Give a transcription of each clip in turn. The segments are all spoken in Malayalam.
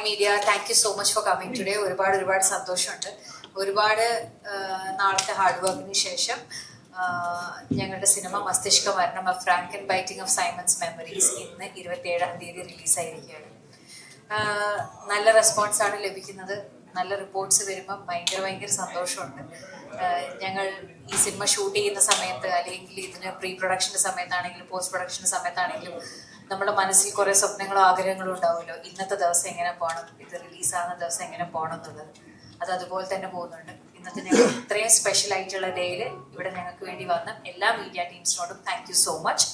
Media, thank you so much for coming today. ഒരുപാട് സന്തോഷമുണ്ട്. ഒരുപാട് നാളത്തെ ഹാർഡ് വർക്കിന് ശേഷം ഞങ്ങളുടെ സിനിമ മസ്തിഷ്ക മരണം, a frankenbiting of Simon's memories ഇന്ന് 27-ാം തീയതി റിലീസായിരിക്കുകയാണ്. നല്ല റെസ്പോൺസാണ് ലഭിക്കുന്നത്. നല്ല റിപ്പോർട്ട്സ് വരുമ്പം ഭയങ്കര സന്തോഷമുണ്ട്. ഞങ്ങൾ ഈ സിനിമ ഷൂട്ട് ചെയ്യുന്ന സമയത്ത്, അല്ലെങ്കിൽ ഇതിന് പ്രീ പ്രൊഡക്ഷൻ്റെ സമയത്താണെങ്കിലും പോസ്റ്റ് പ്രൊഡക്ഷൻ്റെ സമയത്താണെങ്കിലും നമ്മുടെ മനസ്സിൽ കുറേ സ്വപ്നങ്ങളും ആഗ്രഹങ്ങളും ഉണ്ടാവുമല്ലോ. ഇന്നത്തെ ദിവസം എങ്ങനെ പോകണം, ഇത് റിലീസാകുന്ന ദിവസം എങ്ങനെ പോകണം എന്നുള്ളത്. അത് അതുപോലെ തന്നെ പോകുന്നുണ്ട്. ഇന്നത്തെ ഞങ്ങൾ ഇത്രയും സ്പെഷ്യൽ ആയിട്ടുള്ള ഡേയിൽ ഇവിടെ ഞങ്ങൾക്ക് വേണ്ടി വന്ന എല്ലാ മീഡിയ ടീംസിനോടും താങ്ക് യു സോ മച്ച്.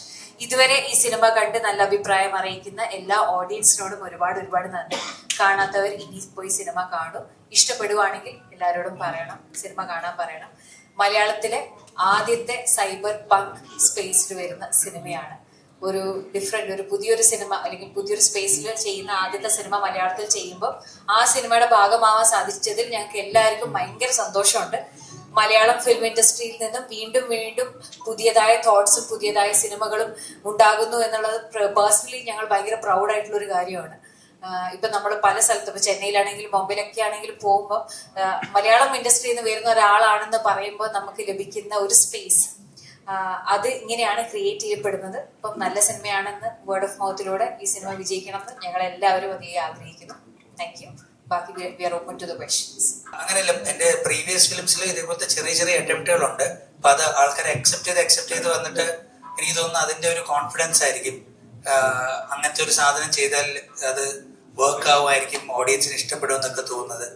ഇതുവരെ ഈ സിനിമ കണ്ട് നല്ല അഭിപ്രായം അറിയിക്കുന്ന എല്ലാ ഓഡിയൻസിനോടും ഒരുപാട് നന്ദി. കാണാത്തവർ ഇനി പോയി സിനിമ കാണും. ഇഷ്ടപ്പെടുവാണെങ്കിൽ എല്ലാവരോടും പറയണം, സിനിമ കാണാൻ പറയണം. മലയാളത്തിലെ ആദ്യത്തെ സൈബർ പങ്ക് സ്പേസിൽ വരുന്ന സിനിമയാണ്. ഒരു പുതിയൊരു സിനിമ, അല്ലെങ്കിൽ പുതിയൊരു സ്പേസിൽ ചെയ്യുന്ന ആദ്യത്തെ സിനിമ മലയാളത്തിൽ ചെയ്യുമ്പോൾ ആ സിനിമയുടെ ഭാഗമാവാൻ സാധിച്ചതിൽ ഞങ്ങൾക്ക് എല്ലാവർക്കും ഭയങ്കര സന്തോഷമുണ്ട്. മലയാളം ഫിലിം ഇൻഡസ്ട്രിയിൽ നിന്നും വീണ്ടും പുതിയതായ തോട്ട്സും പുതിയതായ സിനിമകളും ഉണ്ടാകുന്നു എന്നുള്ളത് പേഴ്സണലി ഞങ്ങൾ ഭയങ്കര പ്രൗഡായിട്ടുള്ള ഒരു കാര്യമാണ്. ഇപ്പൊ നമ്മൾ പല സ്ഥലത്തും, ഇപ്പൊ ചെന്നൈയിലാണെങ്കിലും ബോംബെയിലൊക്കെ ആണെങ്കിലും പോകുമ്പോൾ മലയാളം ഇൻഡസ്ട്രിയിൽ നിന്ന് വരുന്ന ഒരാളാണെന്ന് പറയുമ്പോൾ നമുക്ക് ലഭിക്കുന്ന ഒരു സ്പേസ്, അത് ഇങ്ങനെയാണ് ക്രിയേറ്റ് ചെയ്യപ്പെടുന്നത്. ഇപ്പം നല്ല സിനിമയാണെന്ന് വേർഡ് ഓഫ് മൗത്തിലൂടെ ഈ സിനിമ വിജയിക്കണമെന്ന് ഞങ്ങൾ എല്ലാവരും അതേ ആഗ്രഹിക്കുന്നു. Thank you. ബാക്കി we are open to the questions. അങ്ങനെയല്ല, എന്റെ പ്രീവിയസ് ഫിലിംസിൽ ഇതേപോലത്തെ ചെറിയ അറ്റംപ്റ്റുകളുണ്ട്. അപ്പൊ അത് ആൾക്കാരെ അക്സെപ്റ്റ് ചെയ്ത് വന്നിട്ട് എനിക്ക് തോന്നുന്നു അതിന്റെ ഒരു കോൺഫിഡൻസ് ആയിരിക്കും. അങ്ങനത്തെ ഒരു സാധനം ചെയ്താൽ അത് വർക്ക് ആവുമായിരിക്കും, ഓഡിയൻസിന് ഇഷ്ടപ്പെടും എന്നൊക്കെ തോന്നുന്നത്.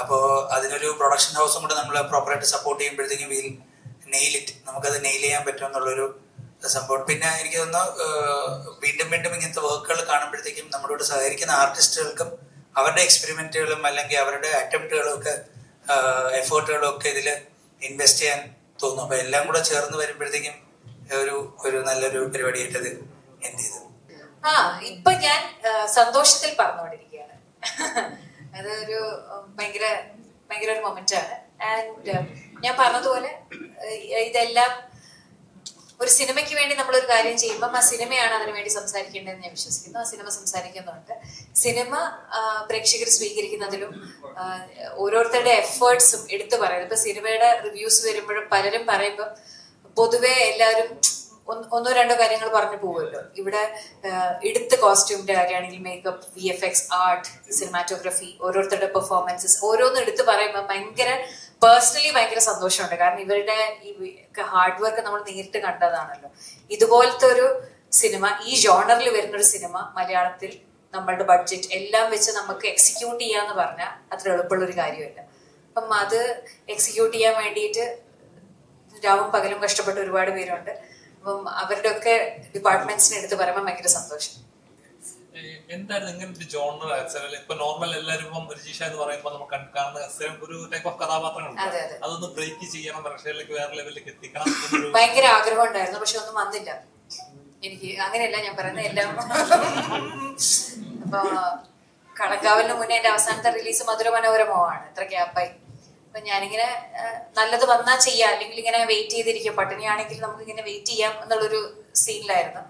അപ്പോൾ അതിനൊരു പ്രൊഡക്ഷൻ ഹൗസും കൂടെ നമ്മൾ പ്രോപ്പറായിട്ട് സപ്പോർട്ട് ചെയ്യുമ്പോഴത്തേക്കും വീൽ നെയിൽ ഇറ്റ്, നമുക്കത് നെയിൽ ചെയ്യാൻ പറ്റും എന്നുള്ളൊരു സംഭവം. പിന്നെ എനിക്ക് തോന്നുന്നു വീണ്ടും ഇങ്ങനത്തെ വർക്കുകൾ കാണുമ്പോഴത്തേക്കും നമ്മളോട് സഹകരിക്കുന്ന ആർട്ടിസ്റ്റുകൾക്കും അവരുടെ എക്സ്പെരിമെന്റുകളും അല്ലെങ്കിൽ അവരുടെ അറ്റംപ്റ്റുകളും ഒക്കെ എഫേർട്ടുകളും ഒക്കെ ഇതിൽ ഇൻവെസ്റ്റ് ചെയ്യാൻ തോന്നും. അപ്പൊ എല്ലാം കൂടെ ചേർന്ന് വരുമ്പോഴത്തേക്കും ഒരു നല്ലൊരു പരിപാടിയായിട്ടത് എന്ത് ചെയ്തു. ഇപ്പൊ ഞാൻ സന്തോഷത്തിൽ പറഞ്ഞുകൊണ്ടിരിക്കുകയാണ്. അതൊരു ഭയങ്കര ഒരു മൊമെന്റ് ആണ്. ആൻഡ് ഞാൻ പറഞ്ഞതുപോലെ ഇതെല്ലാം ഒരു സിനിമയ്ക്ക് വേണ്ടി നമ്മളൊരു കാര്യം ചെയ്യുമ്പം ആ സിനിമയാണ് അതിനു വേണ്ടി സംസാരിക്കേണ്ടതെന്ന് ഞാൻ വിശ്വസിക്കുന്നു. ആ സിനിമ സംസാരിക്കുന്നുണ്ട്. സിനിമ പ്രേക്ഷകർ സ്വീകരിക്കുന്നതിലും ഓരോരുത്തരുടെ എഫേർട്സും എടുത്തു പറയുന്നത്. ഇപ്പൊ സിനിമയുടെ റിവ്യൂസ് വരുമ്പോഴും പലരും പറയുമ്പോൾ പൊതുവെ എല്ലാവരും ഒന്നോ രണ്ടോ കാര്യങ്ങൾ പറഞ്ഞു പോകുമല്ലോ. ഇവിടെ എടുത്ത കോസ്റ്റ്യൂമിന്റെ കാര്യമാണെങ്കിൽ മേക്കപ്പ്, VFX, ആർട്ട്, സിനിമാറ്റോഗ്രഫി, ഓരോരുത്തരുടെ പെർഫോമൻസസ് ഓരോന്നും എടുത്ത് പറയുമ്പോൾ പേഴ്സണലി ഭയങ്കര സന്തോഷമുണ്ട്. കാരണം ഇവരുടെ ഈ ഹാർഡ് വർക്ക് നമ്മൾ നേരിട്ട് കണ്ടതാണല്ലോ. ഇതുപോലത്തെ ഒരു സിനിമ, ഈ ജോണറിൽ വരുന്നൊരു സിനിമ മലയാളത്തിൽ നമ്മളുടെ ബഡ്ജറ്റ് എല്ലാം വെച്ച് നമുക്ക് എക്സിക്യൂട്ട് ചെയ്യാന്ന് പറഞ്ഞാൽ അത്ര എളുപ്പമുള്ളൊരു കാര്യമല്ല. അപ്പം അത് എക്സിക്യൂട്ട് ചെയ്യാൻ വേണ്ടിയിട്ട് രാവും പകലും കഷ്ടപ്പെട്ട ഒരുപാട് പേരുണ്ട്. അപ്പം അവരുടെ ഒക്കെ ഡിപ്പാർട്ട്മെന്റ്സിന് എടുത്ത് പറയുമ്പോൾ ഭയങ്കര സന്തോഷം. എന്തായിരുന്നു ഇങ്ങനത്തെ ജോണർ? ഇപ്പൊ നോർമൽ എല്ലാവരും ഇപ്പം രജിഷ എന്ന് പറയുമ്പോൾ നമുക്ക് കാണുന്ന ഒരു ടൈപ്പ് ഓഫ് കഥാപാത്രങ്ങളുണ്ട്. അതൊന്ന് ബ്രേക്ക് ചെയ്യണം, പ്രേക്ഷകരിലേക്ക് വേറെ ലെവലിലേക്ക് എത്തിക്കണം. ഭയങ്കര ആഗ്രഹം ഉണ്ടായിരുന്നു, പക്ഷെ ഒന്നും വന്നില്ല എനിക്ക്. അങ്ങനെയല്ല ഞാൻ പറയുന്നത്, എല്ലാം അപ്പൊ കടക്കാവലിന് മുന്നേ എന്റെ അവസാനത്തെ റിലീസ് മധുര മനോരമമാണ്. എത്ര ഗ്യാപ്പായി. അപ്പൊ ഞാനിങ്ങനെ നല്ലത് വന്നാൽ ചെയ്യാം, അല്ലെങ്കിൽ ഇങ്ങനെ വെയിറ്റ് ചെയ്തിരിക്കും. പട്ടിണിയാണെങ്കിൽ നമുക്ക് ഇങ്ങനെ വെയിറ്റ് ചെയ്യാം എന്നുള്ളൊരു സീനിലായിരുന്നു.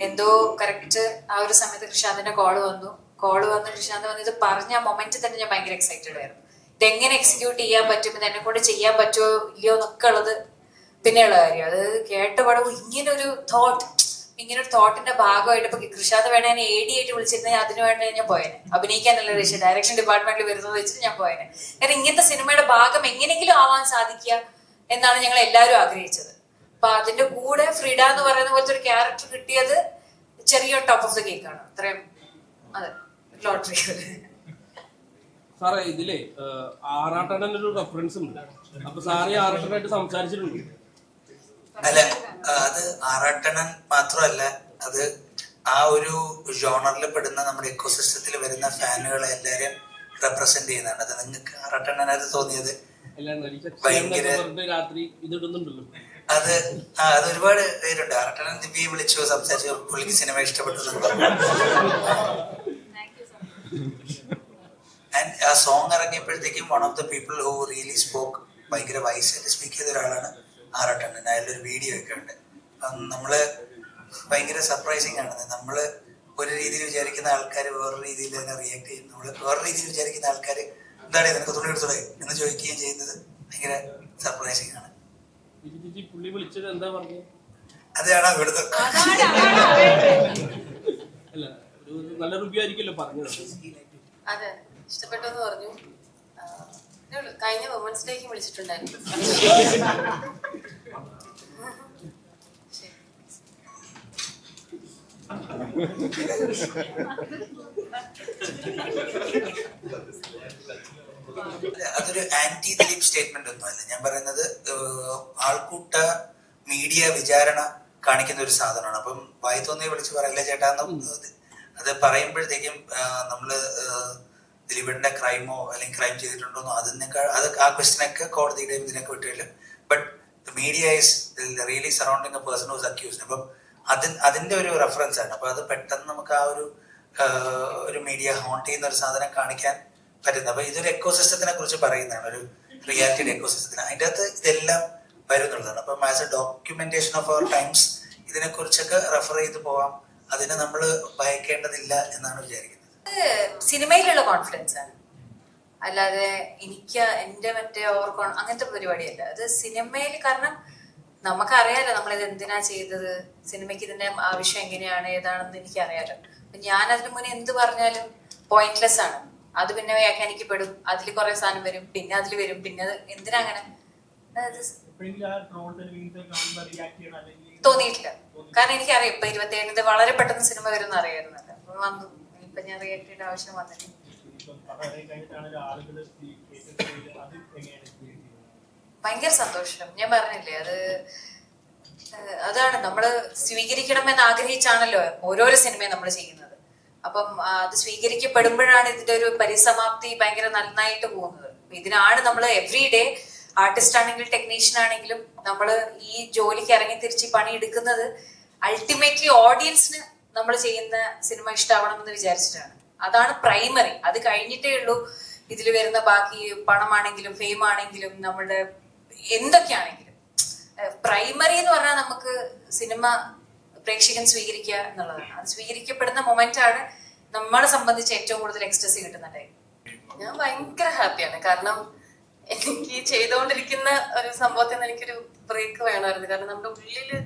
എന്തോ കറക്റ്റ് ആ ഒരു സമയത്ത് കൃഷാന്തിന്റെ കോള് വന്നു. കൃഷാന്ത് വന്ന് ഇത് പറഞ്ഞ മൊമെന്റിൽ തന്നെ ഞാൻ ഭയങ്കര എക്സൈറ്റഡ് ആയിരുന്നു. ഇതെങ്ങനെ എക്സിക്യൂട്ട് ചെയ്യാൻ പറ്റും, ഇത് എന്നെ കൊണ്ട് ചെയ്യാൻ പറ്റുമോ ഇല്ലയോ എന്നൊക്കെ ഉള്ളത് പിന്നെയുള്ള കാര്യം. അത് കേട്ട പടവും ഇങ്ങനൊരു തോട്ടിന്റെ ഭാഗമായിട്ട് ഇപ്പൊ കൃഷാന്ത് വേണേ എന്നെ AD ആയിട്ട് വിളിച്ചിരുന്നെങ്കിൽ അതിന് വേണ്ടി ഞാൻ പോയേനെ. അഭിനയിക്കാനല്ല രക്ഷ, ഡയറക്ഷൻ ഡിപ്പാർട്ട്മെന്റിൽ വരുന്നത് വെച്ചിട്ട് ഞാൻ പോയേനെ. കാരണം ഇങ്ങനത്തെ സിനിമയുടെ ഭാഗം എങ്ങനെയെങ്കിലും ആവാൻ സാധിക്കുക എന്നാണ് ഞങ്ങൾ എല്ലാവരും ആഗ്രഹിച്ചത്. അപ്പൊ അതിന്റെ കൂടെ ഫ്രീഡ എന്ന് പറയുന്ന പോലത്തെ ഒരു ക്യാരക്ടർ കിട്ടിയത് ചെറിയ ടോപ്പ് ഓഫ് ദ കേക്ക് ആണ്. അത്രയും അതെ, ലോട്ടറി. സാറേ ഇതിലെ ആറാട്ടണ്ണന്റെ ഒരു റെഫറൻസ് ഉണ്ട്. അപ്പൊ സാറ് ആറാട്ടനായിട്ട് സംസാരിച്ചിട്ടുണ്ട്? അല്ല, അത് ആറാട്ടണ്ണൻ മാത്രമല്ല, അത് ആ ഒരു ജോണറിൽ പെടുന്ന നമ്മുടെ ഇക്കോസിസ്റ്റത്തിൽ വരുന്ന ഫാനുകളെ എല്ലാരും റെപ്രസെന്റ് ചെയ്യുന്നതാണ്. അത് നിങ്ങൾക്ക് ആറാട്ടണ്ണനായിട്ട് തോന്നിയത് ഭയങ്കര രാത്രി ഇതിടുന്നുണ്ടല്ലോ. അത് ഒരുപാട് പേരുണ്ട്. ആറാട്ടണ്ണൻ ദിവ്യയെ വിളിച്ചു സംസാരിച്ചു, പുള്ളിക്ക് സിനിമ ഇഷ്ടപ്പെട്ടു എന്ന് പറഞ്ഞു. ആൻഡ് ആ സോങ് ഇറങ്ങിയപ്പോഴത്തേക്കും one of the people who really spoke, ഭയങ്കര വയസ്സായിട്ട് സ്പീക്ക് ചെയ്ത ഒരാളാണ് ആറാട്ടണ്ണൻ. അതിലൊരു വീഡിയോ ഒക്കെ ഉണ്ട്. നമ്മള് ഭയങ്കര സർപ്രൈസിങ് ആണ്. നമ്മള് ഒരു രീതിയിൽ വിചാരിക്കുന്ന ആൾക്കാർ വേറൊരു രീതിയിൽ തന്നെ റിയാക്ട് ചെയ്യും. നമ്മൾ വേറൊരു രീതിയിൽ വിചാരിക്കുന്ന ആൾക്കാർ എന്താണ് നിനക്ക് തുണി എടുത്തൂടെ എന്ന് ചോദിക്കുകയും ചെയ്യുന്നത് ഭയങ്കര സർപ്രൈസിങ് ആണ്. പുള്ളി വിളിച്ചത് എന്താ പറഞ്ഞത്? അതാണ് ഇവിടുത്തെ അല്ല, ഒരു നല്ല റിവ്യൂ ആയിരിക്കുമല്ലോ പറഞ്ഞത്. അതെ, ഇഷ്ടപ്പെട്ടു എന്ന് പറഞ്ഞു. കഴിഞ്ഞ വുമൻസ് ഡേക്ക് വിളിച്ചിട്ടുണ്ടായിരുന്നു. അതൊരു ആന്റി ദിലീപ് സ്റ്റേറ്റ്മെന്റ് ഒന്നുമല്ല. ഞാൻ പറയുന്നത് ആൾക്കൂട്ട മീഡിയ വിചാരണ കാണിക്കുന്ന ഒരു സാധനമാണ്. അപ്പം വായി തോന്നിയെ വിളിച്ച് പറയില്ല ചേട്ടാന്ന് അത് പറയുമ്പോഴത്തേക്കും നമ്മള് ദിലീപിന്റെ ക്രൈമോ അല്ലെങ്കിൽ ക്രൈം ചെയ്തിട്ടുണ്ടോന്നോ അതിനേക്കാൾ അത് ആ ക്വസ്റ്റ്യനൊക്കെ കോടതിയുടെയും ഇതിനൊക്കെ വിട്ടില്ല. But the media is really surrounding a person who's accused. അപ്പം അതിന്റെ ഒരു റെഫറൻസ് ആണ്. അപ്പൊ അത് പെട്ടെന്ന് നമുക്ക് ആ ഒരു മീഡിയ ഹോണ്ട് ചെയ്യുന്ന ഒരു സാധനം കാണിക്കാൻ പറ്റുന്നത്. അപ്പൊ ഇതൊരു എക്കോസിസ്റ്റത്തിനെ കുറിച്ച് പറയുന്നതാണ്, ഒരു റിയാലിറ്റിയുടെ എക്കോസിസ്റ്റത്തിന്. അതിൻ്റെ അകത്ത് ഇതെല്ലാം വരുന്നുള്ളതാണ്. അപ്പം as a documentation of our times ഇതിനെ കുറിച്ചൊക്കെ റെഫർ ചെയ്ത് പോവാം. അതിനെ നമ്മൾ ഭയക്കേണ്ടതില്ല എന്നാണ് വിചാരിക്കുന്നത്. സിനിമയിലുള്ള കോൺഫിഡൻസ് ആണ്, അല്ലാതെ എനിക്ക് എന്റെ മറ്റേ അങ്ങനത്തെ പരിപാടിയല്ല. അത് സിനിമയിൽ, കാരണം നമുക്കറിയാലോ നമ്മളിത് എന്തിനാ ചെയ്തത്, സിനിമയ്ക്ക് ഇതിന്റെ ആവശ്യം എങ്ങനെയാണ് ഏതാണെന്ന് എനിക്കറിയാലോ. അപ്പൊ ഞാൻ അതിന് മുന്നേ എന്ത് പറഞ്ഞാലും പോയിന്റ്ലെസ് ആണ്. അത് പിന്നെ വ്യാഖ്യാനിക്കപ്പെടും, അതിൽ കുറെ സാധനം വരും, പിന്നെ അതിൽ വരും, പിന്നെ എന്തിനാ അങ്ങനെ തോന്നിയിട്ടില്ല. കാരണം എനിക്കറിയാം ഇപ്പൊ 27 വളരെ പെട്ടെന്ന് സിനിമ വരുമെന്ന് അറിയായിരുന്നല്ലോ. അപ്പൊ വന്നു, ഇപ്പൊ ഞാൻ റിയാക്ട് ചെയ്യേണ്ട ആവശ്യം വന്നില്ല. ഭയങ്കര സന്തോഷം. ഞാൻ പറഞ്ഞില്ലേ, അതാണ് നമ്മള് സ്വീകരിക്കണമെന്ന് ആഗ്രഹിച്ചാണല്ലോ ഓരോരോ സിനിമയും നമ്മൾ ചെയ്യുന്നത്. അപ്പം അത് സ്വീകരിക്കപ്പെടുമ്പോഴാണ് ഇതിന്റെ ഒരു പരിസമാപ്തി ഭയങ്കര നന്നായിട്ട് പോകുന്നത്. ഇതിനാണ് നമ്മൾ എവ്രി ഡേ, ആർട്ടിസ്റ്റ് ആണെങ്കിലും ടെക്നീഷ്യൻ ആണെങ്കിലും നമ്മൾ ഈ ജോലിക്ക് ഇറങ്ങി തിരിച്ച് പണിയെടുക്കുന്നത് അൾട്ടിമേറ്റ്ലി ഓഡിയൻസിന് നമ്മൾ ചെയ്യുന്ന സിനിമ ഇഷ്ടമാവണം എന്ന് വിചാരിച്ചിട്ടാണ്. അതാണ് പ്രൈമറി. അത് കഴിഞ്ഞിട്ടേ ഉള്ളൂ ഇതിൽ വരുന്ന ബാക്കി പണമാണെങ്കിലും ഫെയിം ആണെങ്കിലും നമ്മളുടെ എന്തൊക്കെയാണെങ്കിലും. പ്രൈമറി എന്ന് പറഞ്ഞാൽ നമുക്ക് സിനിമ പ്രേക്ഷകൻ സ്വീകരിക്കുക എന്നുള്ളതാണ്. അത് സ്വീകരിക്കപ്പെടുന്ന മൊമെന്റ് ആണ് നമ്മളെ സംബന്ധിച്ച് ഏറ്റവും കൂടുതൽ എക്സ്റ്റസി കിട്ടുന്നുണ്ടായി. ഞാൻ ഭയങ്കര ഹാപ്പിയാണ്. കാരണം എനിക്ക് ചെയ്തുകൊണ്ടിരിക്കുന്ന ഒരു സംഭവത്തിൽ നിന്ന് എനിക്കൊരു ബ്രേക്ക് വേണമായിരുന്നു. കാരണം നമ്മുടെ ഉള്ളില്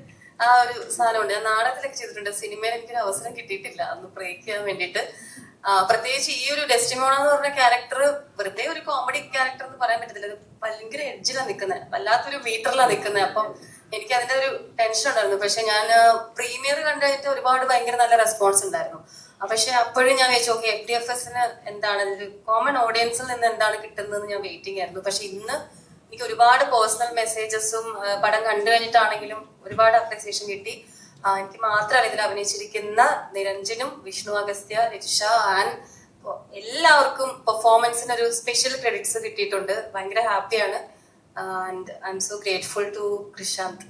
ആ ഒരു സാധനമുണ്ട്. ഞാൻ നാടകത്തിലൊക്കെ ചെയ്തിട്ടുണ്ട്, സിനിമയിൽ എനിക്കൊരു അവസരം കിട്ടിയിട്ടില്ല അന്ന് ബ്രേക്ക് ചെയ്യാൻ വേണ്ടിയിട്ട്. പ്രത്യേകിച്ച് ഈ ഒരു ഡെസ്റ്റിമോണ എന്ന് പറഞ്ഞ ക്യാരക്ടർ വെറുതെ ഒരു കോമഡി ക്യാരക്ടർ എന്ന് പറയാൻ പറ്റത്തില്ല. അത് ഭയങ്കര എഡ്ജിലാണ് നിൽക്കുന്നത്, വല്ലാത്തൊരു മീറ്ററിലാണ് നിൽക്കുന്നത്. അപ്പം എനിക്ക് അതിന്റെ ഒരു ടെൻഷൻ ഉണ്ടായിരുന്നു. പക്ഷെ ഞാൻ പ്രീമിയർ കണ്ടിട്ട് ഒരുപാട് ഭയങ്കര നല്ല റെസ്പോൺസ് ഉണ്ടായിരുന്നു. പക്ഷെ അപ്പോഴും ഞാൻ വെച്ചു, ഓക്കെ, FDFSന് എന്താണ് കോമൺ ഓഡിയൻസിൽ നിന്ന് എന്താണ് കിട്ടുന്നത് ഞാൻ വെയിറ്റിംഗ് ആയിരുന്നു. പക്ഷെ ഇന്ന് എനിക്ക് ഒരുപാട് പേഴ്സണൽ മെസ്സേജസും പടം കണ്ടു കഴിഞ്ഞിട്ടാണെങ്കിലും ഒരുപാട് അപ്രിസിയേഷൻ കിട്ടി. എനിക്ക് മാത്രമല്ല ഇതിൽ അഭിനയിച്ചിരിക്കുന്ന നിരഞ്ജനും വിഷ്ണു അഗസ്ത്യ, രജിഷ, ആൻ, എല്ലാവർക്കും പെർഫോമൻസിന് ഒരു സ്പെഷ്യൽ ക്രെഡിറ്റ്സ് കിട്ടിയിട്ടുണ്ട്. ഭയങ്കര ഹാപ്പിയാണ്. And I'm so grateful to Krishand.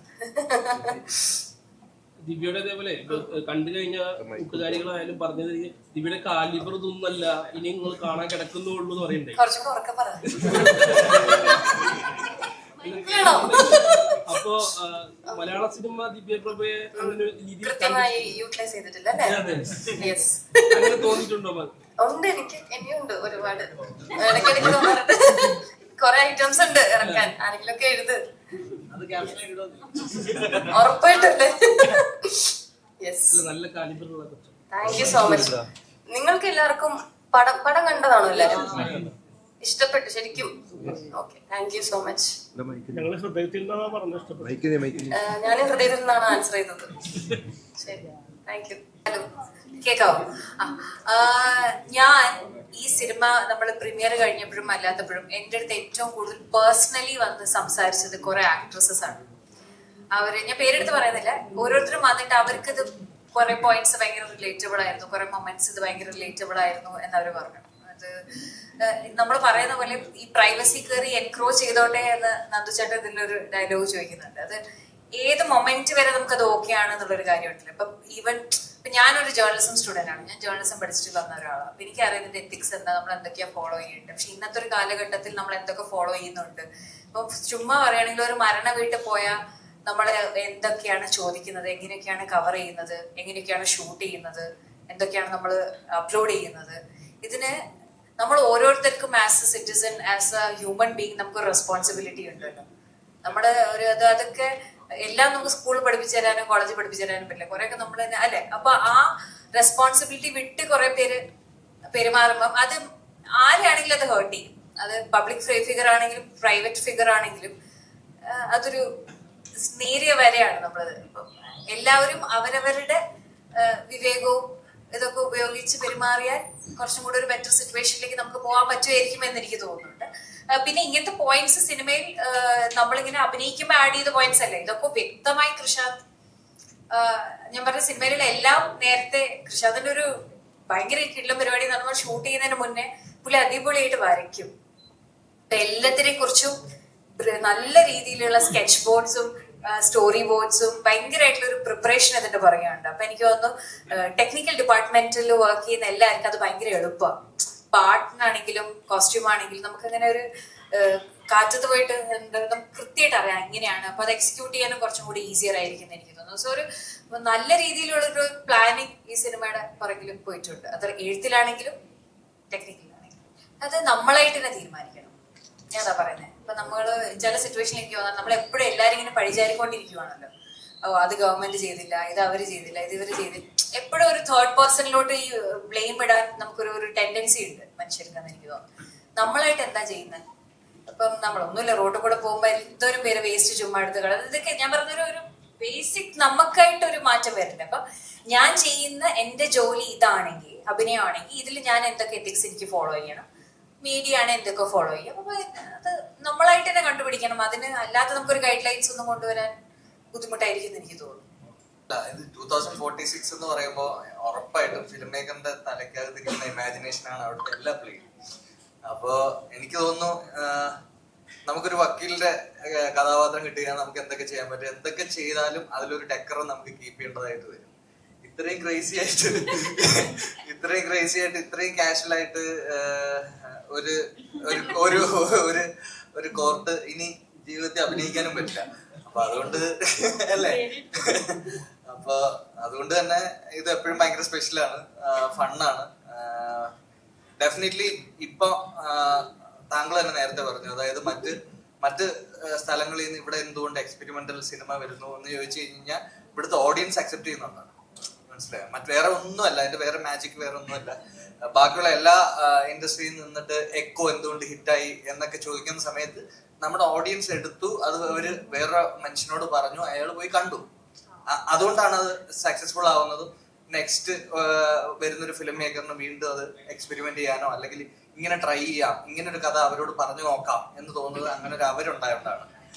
ദിവ്യയുടെ അതേപോലെ കണ്ടു കഴിഞ്ഞ കൂട്ടുകാരികളായാലും പറഞ്ഞത് ദിവ്യയുടെ കാലിബർ ഇതൊന്നുമല്ല, ഇനി നിങ്ങൾ കാണാൻ കിടക്കുന്നുള്ളൂ എന്ന് പറയണ്ടേ. കുറച്ചുകൂടെ ഉറക്കെ പറ. അപ്പോ മലയാള സിനിമ ദിവ്യ പ്രഭയെ അങ്ങനെ കൃത്യമായി യൂട്ടിലൈസ് ചെയ്തിട്ടില്ല അല്ലേ? യെസ്. അങ്ങനെ തോന്നിയിട്ടുണ്ടോ? ഉണ്ട്, എനിക്ക് ഇനിയുണ്ട് ഒരുപാട്. ഇടയ്ക്കിടയ്ക്ക് തോന്നാറുണ്ട്. കുറെ ഐറ്റംസ് ഉണ്ട് ഇറക്കാൻ. ആരെങ്കിലും ഒക്കെ എഴുത്, ഉറപ്പായിട്ടല്ലേ? യെസ്. നല്ല കാലിബറുള്ള. Thank you so much. നിങ്ങൾക്ക് എല്ലാവർക്കും പടം കണ്ടതാണോ എല്ലാരും? ഇഷ്ടപ്പെട്ടു ശരിക്കും? Okay, thank you so much. ഞാൻ ഹൃദയത്തിൽ നിന്നാണ് ആൻസർ ചെയ്തത്. ശരി, താങ്ക് യു. ഹലോ, കേക്കാവോ? ഞാൻ ഈ സിനിമ നമ്മൾ പ്രീമിയർ കഴിഞ്ഞപ്പോഴും അല്ലാത്തപ്പോഴും എൻ്റെ അടുത്ത് ഏറ്റവും കൂടുതൽ പേഴ്സണലി വന്ന് സംസാരിച്ചത് കുറെ ആക്ട്രസസ് ആണ്. ഞാൻ പേരെടുത്ത് പറയുന്നില്ല, ഓരോരുത്തരും വന്നിട്ട് അവർക്ക് ഇത് കുറെ പോയിന്റ്സ് ഭയങ്കര റിലേറ്റബിൾ ആയിരുന്നു, കുറെ മൊമെന്റ്സ് ഇത് ഭയങ്കര റിലേറ്റബിൾ ആയിരുന്നു എന്നവർ പറഞ്ഞു. അത് നമ്മൾ പറയുന്ന പോലെ ഈ പ്രൈവസി കയറി എൻക്രോച്ച് ചെയ്തോട്ടെ എന്ന് നന്ദുചേട്ടൻ ഇതിലൊരു ഡയലോഗ് ചോദിക്കുന്നുണ്ട്. അത് ഏത് മൊമെന്റ് വരെ നമുക്കത് ഓക്കെ ആണെന്നുള്ളൊരു കാര്യമുണ്ടല്ലോ. ഇപ്പം ഈവൻ ഇപ്പൊ ഞാനൊരു ജേർണലിസം സ്റ്റുഡന്റ് ആണ്, ഞാൻ ജേർണലിസം പഠിച്ചിട്ട് വന്ന ഒരാളാണ്. അപ്പൊ എനിക്കറിയാം ഇതിന്റെ എത്തിക്സ് എന്താ, നമ്മൾ എന്തൊക്കെയാ ഫോളോ ചെയ്യുന്നുണ്ട്. പക്ഷെ ഇന്നത്തെ ഒരു കാലഘട്ടത്തിൽ നമ്മൾ എന്തൊക്കെ ഫോളോ ചെയ്യുന്നുണ്ട്. ഇപ്പൊ ചുമ്മാ പറയുകയാണെങ്കിൽ ഒരു മരണ വീട്ടിൽ പോയാൽ നമ്മൾ എന്തൊക്കെയാണ് ചോദിക്കുന്നത്, എങ്ങനെയൊക്കെയാണ് കവർ ചെയ്യുന്നത്, എങ്ങനെയൊക്കെയാണ് ഷൂട്ട് ചെയ്യുന്നത്, എന്തൊക്കെയാണ് നമ്മൾ അപ്ലോഡ് ചെയ്യുന്നത്. ഇതിന് നമ്മൾ ഓരോരുത്തർക്കും as A citizen, as A human being നമുക്കൊരു റെസ്പോൺസിബിലിറ്റി ഉണ്ടല്ലോ. നമ്മുടെ ഒരു അതൊക്കെ എല്ലാം നമുക്ക് സ്കൂളിൽ പഠിപ്പിച്ചു തരാനും കോളേജിൽ പഠിപ്പിച്ചു തരാനും പറ്റില്ല. കുറെയൊക്കെ നമ്മൾ തന്നെ അല്ലെ. അപ്പൊ ആ റെസ്പോൺസിബിലിറ്റി വിട്ട് കുറെ പേര് പെരുമാറുമ്പം അത് ആരെയാണെങ്കിലും അത് ഹേർട്ട് ചെയ്യും. അത് പബ്ലിക് ഫിഗർ ആണെങ്കിലും പ്രൈവറ്റ് ഫിഗർ ആണെങ്കിലും അതൊരു നേരിയ വരെയാണ് നമ്മളത്. ഇപ്പം എല്ലാവരും അവരവരുടെ വിവേകവും ഇതൊക്കെ ഉപയോഗിച്ച് പെരുമാറിയാൽ കുറച്ചും കൂടെ ഒരു ബെറ്റർ സിറ്റുവേഷനിലേക്ക് നമുക്ക് പോകാൻ പറ്റുമായിരിക്കും എന്ന് എനിക്ക് തോന്നുന്നുണ്ട്. പിന്നെ ഇങ്ങനത്തെ പോയിന്റ്സ് സിനിമയിൽ നമ്മളിങ്ങനെ അഭിനയിക്കുമ്പോൾ ആഡ് ചെയ്ത പോയിന്റ്സ് അല്ലേ, ഇതൊക്കെ വ്യക്തമായി കൃഷാന്ത്, ഞാൻ പറഞ്ഞ സിനിമയിലുള്ള എല്ലാം നേരത്തെ കൃഷാന്തിന്റെ ഒരു ഭയങ്കര കിടിലം പരിപാടി നമ്മൾ ഷൂട്ട് ചെയ്യുന്നതിന് മുന്നേ പുള്ളി അടിപൊളിയായിട്ട് വരയ്ക്കും. അപ്പൊ എല്ലാത്തിനെ കുറിച്ചും നല്ല രീതിയിലുള്ള സ്കെച്ച് ബോർഡ്സും സ്റ്റോറി ബോർഡ്സും ഭയങ്കരമായിട്ടുള്ള ഒരു പ്രിപ്പറേഷൻ അതിന്റെ പറയുന്നുണ്ട്. അപ്പൊ എനിക്ക് തോന്നുന്നു ടെക്നിക്കൽ ഡിപ്പാർട്ട്മെന്റിൽ വർക്ക് ചെയ്യുന്ന എല്ലാവർക്കും അത് ഭയങ്കര എളുപ്പമാണ്. പാട്ടിനാണെങ്കിലും കോസ്റ്റ്യൂം ആണെങ്കിലും നമുക്ക് അങ്ങനെ ഒരു കാറ്റത്ത് പോയിട്ട് നമുക്ക് കൃത്യമായിട്ട് അറിയാം എങ്ങനെയാണ്. അപ്പൊ അത് എക്സിക്യൂട്ട് ചെയ്യാനും കുറച്ചും കൂടി ഈസിയർ ആയിരിക്കും എന്ന് എനിക്ക് തോന്നുന്നു. സോ ഒരു നല്ല രീതിയിലുള്ളൊരു പ്ലാനിങ് ഈ സിനിമയുടെ പുറകിലും പോയിട്ടുണ്ട്. അത് എഴുത്തിലാണെങ്കിലും ടെക്നിക്കലാണെങ്കിലും അത് നമ്മളായിട്ട് തന്നെ തീരുമാനിക്കണം. ഞാൻ അതാ പറയുന്നത്. ഇപ്പൊ നമ്മള് ചില സിറ്റുവേഷനിലേക്ക് വന്നാൽ നമ്മൾ എപ്പോഴും എല്ലാരും ഇങ്ങനെ പഴിചാരിക്കൊണ്ടിരിക്കുവാണല്ലോ. ഓ അത് ഗവൺമെന്റ് ചെയ്തില്ല, ഇത് അവര് ചെയ്തില്ല, ഇത് ഇവര് ചെയ്തില്ല. എപ്പോഴും ഒരു തേർഡ് പേഴ്സണിലോട്ട് ഈ ബ്ലെയിം ഇടാൻ നമുക്കൊരു ടെൻഡൻസി ഉണ്ട് മനുഷ്യർക്കെന്ന് എനിക്ക് തോന്നുന്നു. നമ്മളായിട്ട് എന്താ ചെയ്യുന്നത്? ഇപ്പം നമ്മളൊന്നുമില്ല, റോഡിൽ കൂടെ പോകുമ്പോൾ എന്തോരം പേര് വേസ്റ്റ് ചുമ്മാ എടുത്ത് കളയുന്നത്. ഇതൊക്കെ ഞാൻ പറഞ്ഞൊരു ബേസിക് നമുക്കായിട്ട് ഒരു മാറ്റം വരുന്നുണ്ട്. അപ്പൊ ഞാൻ ചെയ്യുന്ന എന്റെ ജോലി ഇതാണെങ്കിൽ, അഭിനയമാണെങ്കിൽ ഇതിൽ ഞാൻ എന്തൊക്കെ എത്തിക്സ് എനിക്ക് ഫോളോ ചെയ്യണം, മീഡിയ ആണ് എന്തൊക്കെ ഫോളോ ചെയ്യും. അപ്പൊ അത് നമ്മളായിട്ട് തന്നെ കണ്ടുപിടിക്കണം. അതിന് അല്ലാതെ നമുക്കൊരു ഗൈഡ് ലൈൻസ് ഒന്നും കൊണ്ടുവരാൻ ബുദ്ധിമുട്ടായിരിക്കും എനിക്ക് തോന്നുന്നു. ഇത് 2046 എന്ന് പറയുമ്പോൾ ഉറപ്പായിട്ടും ഫിലിം മേക്കറിന്റെ തലക്കകത്തിരിക്കുന്ന ഇമാജിനേഷൻ ആണ് അവിടുത്തെ എല്ലാ പ്ലേയും. അപ്പോ എനിക്ക് തോന്നുന്നു നമുക്കൊരു വക്കീലിന്റെ കഥാപാത്രം കിട്ടിയാൽ നമുക്ക് എന്തൊക്കെ ചെയ്യാൻ പറ്റും, എന്തൊക്കെ ചെയ്താലും അതിലൊരു ഡെക്കർ നമുക്ക് കീപ്പ് ചെയ്യേണ്ടതായിട്ട് വരും. ഇത്രയും ക്രേസി ആയിട്ട് ഇത്രയും കാഷ്വൽ ആയിട്ട് ഒരു കോർട്ട് ഇനി ജീവിതത്തിൽ അഭിനയിക്കാനും പറ്റില്ല. അപ്പൊ അതുകൊണ്ട് അല്ലേ, അപ്പൊ അതുകൊണ്ട് തന്നെ ഇത് എപ്പോഴും ഭയങ്കര സ്പെഷ്യലാണ്, ഫണ്ണാണ്. ഡെഫിനറ്റ്ലി ഇപ്പൊ താങ്കൾ തന്നെ നേരത്തെ പറഞ്ഞു, അതായത് മറ്റ് സ്ഥലങ്ങളിൽ നിന്ന് ഇവിടെ എന്തുകൊണ്ട് എക്സ്പെരിമെന്റൽ സിനിമ വരുന്നു എന്ന് ചോദിച്ചു കഴിഞ്ഞാൽ ഇവിടുത്തെ ഓഡിയൻസ് അക്സെപ്റ്റ് ചെയ്യുന്നുണ്ടാണ്. മനസ്സിലായോ? വേറെ ഒന്നുമല്ല, അതിന്റെ വേറെ മാജിക് വേറെ ഒന്നുമല്ല. ബാക്കിയുള്ള എല്ലാ ഇൻഡസ്ട്രിയിൽ നിന്നിട്ട് എക്കോ എന്തുകൊണ്ട് ഹിറ്റായി എന്നൊക്കെ ചോദിക്കുന്ന സമയത്ത് നമ്മുടെ ഓഡിയൻസ് എടുത്തു, അത് അവര് വേറെ മനുഷ്യനോട് പറഞ്ഞു, അയാൾ പോയി കണ്ടു. അതുകൊണ്ടാണ് അത് സക്സസ്ഫുൾ ആവുന്നതും നെക്സ്റ്റ് വരുന്നൊരു ഫിലിം മേക്കറിന് വീണ്ടും അത് എക്സ്പെരിമെന്റ് ചെയ്യാനോ അല്ലെങ്കിൽ ഇങ്ങനെ ട്രൈ ചെയ്യാം, ഇങ്ങനെ ഒരു കഥ അവരോട് പറഞ്ഞു നോക്കാം എന്ന് തോന്നുന്നത് അങ്ങനെ ഒരു അവരുണ്ടായോണ്ടാണ്.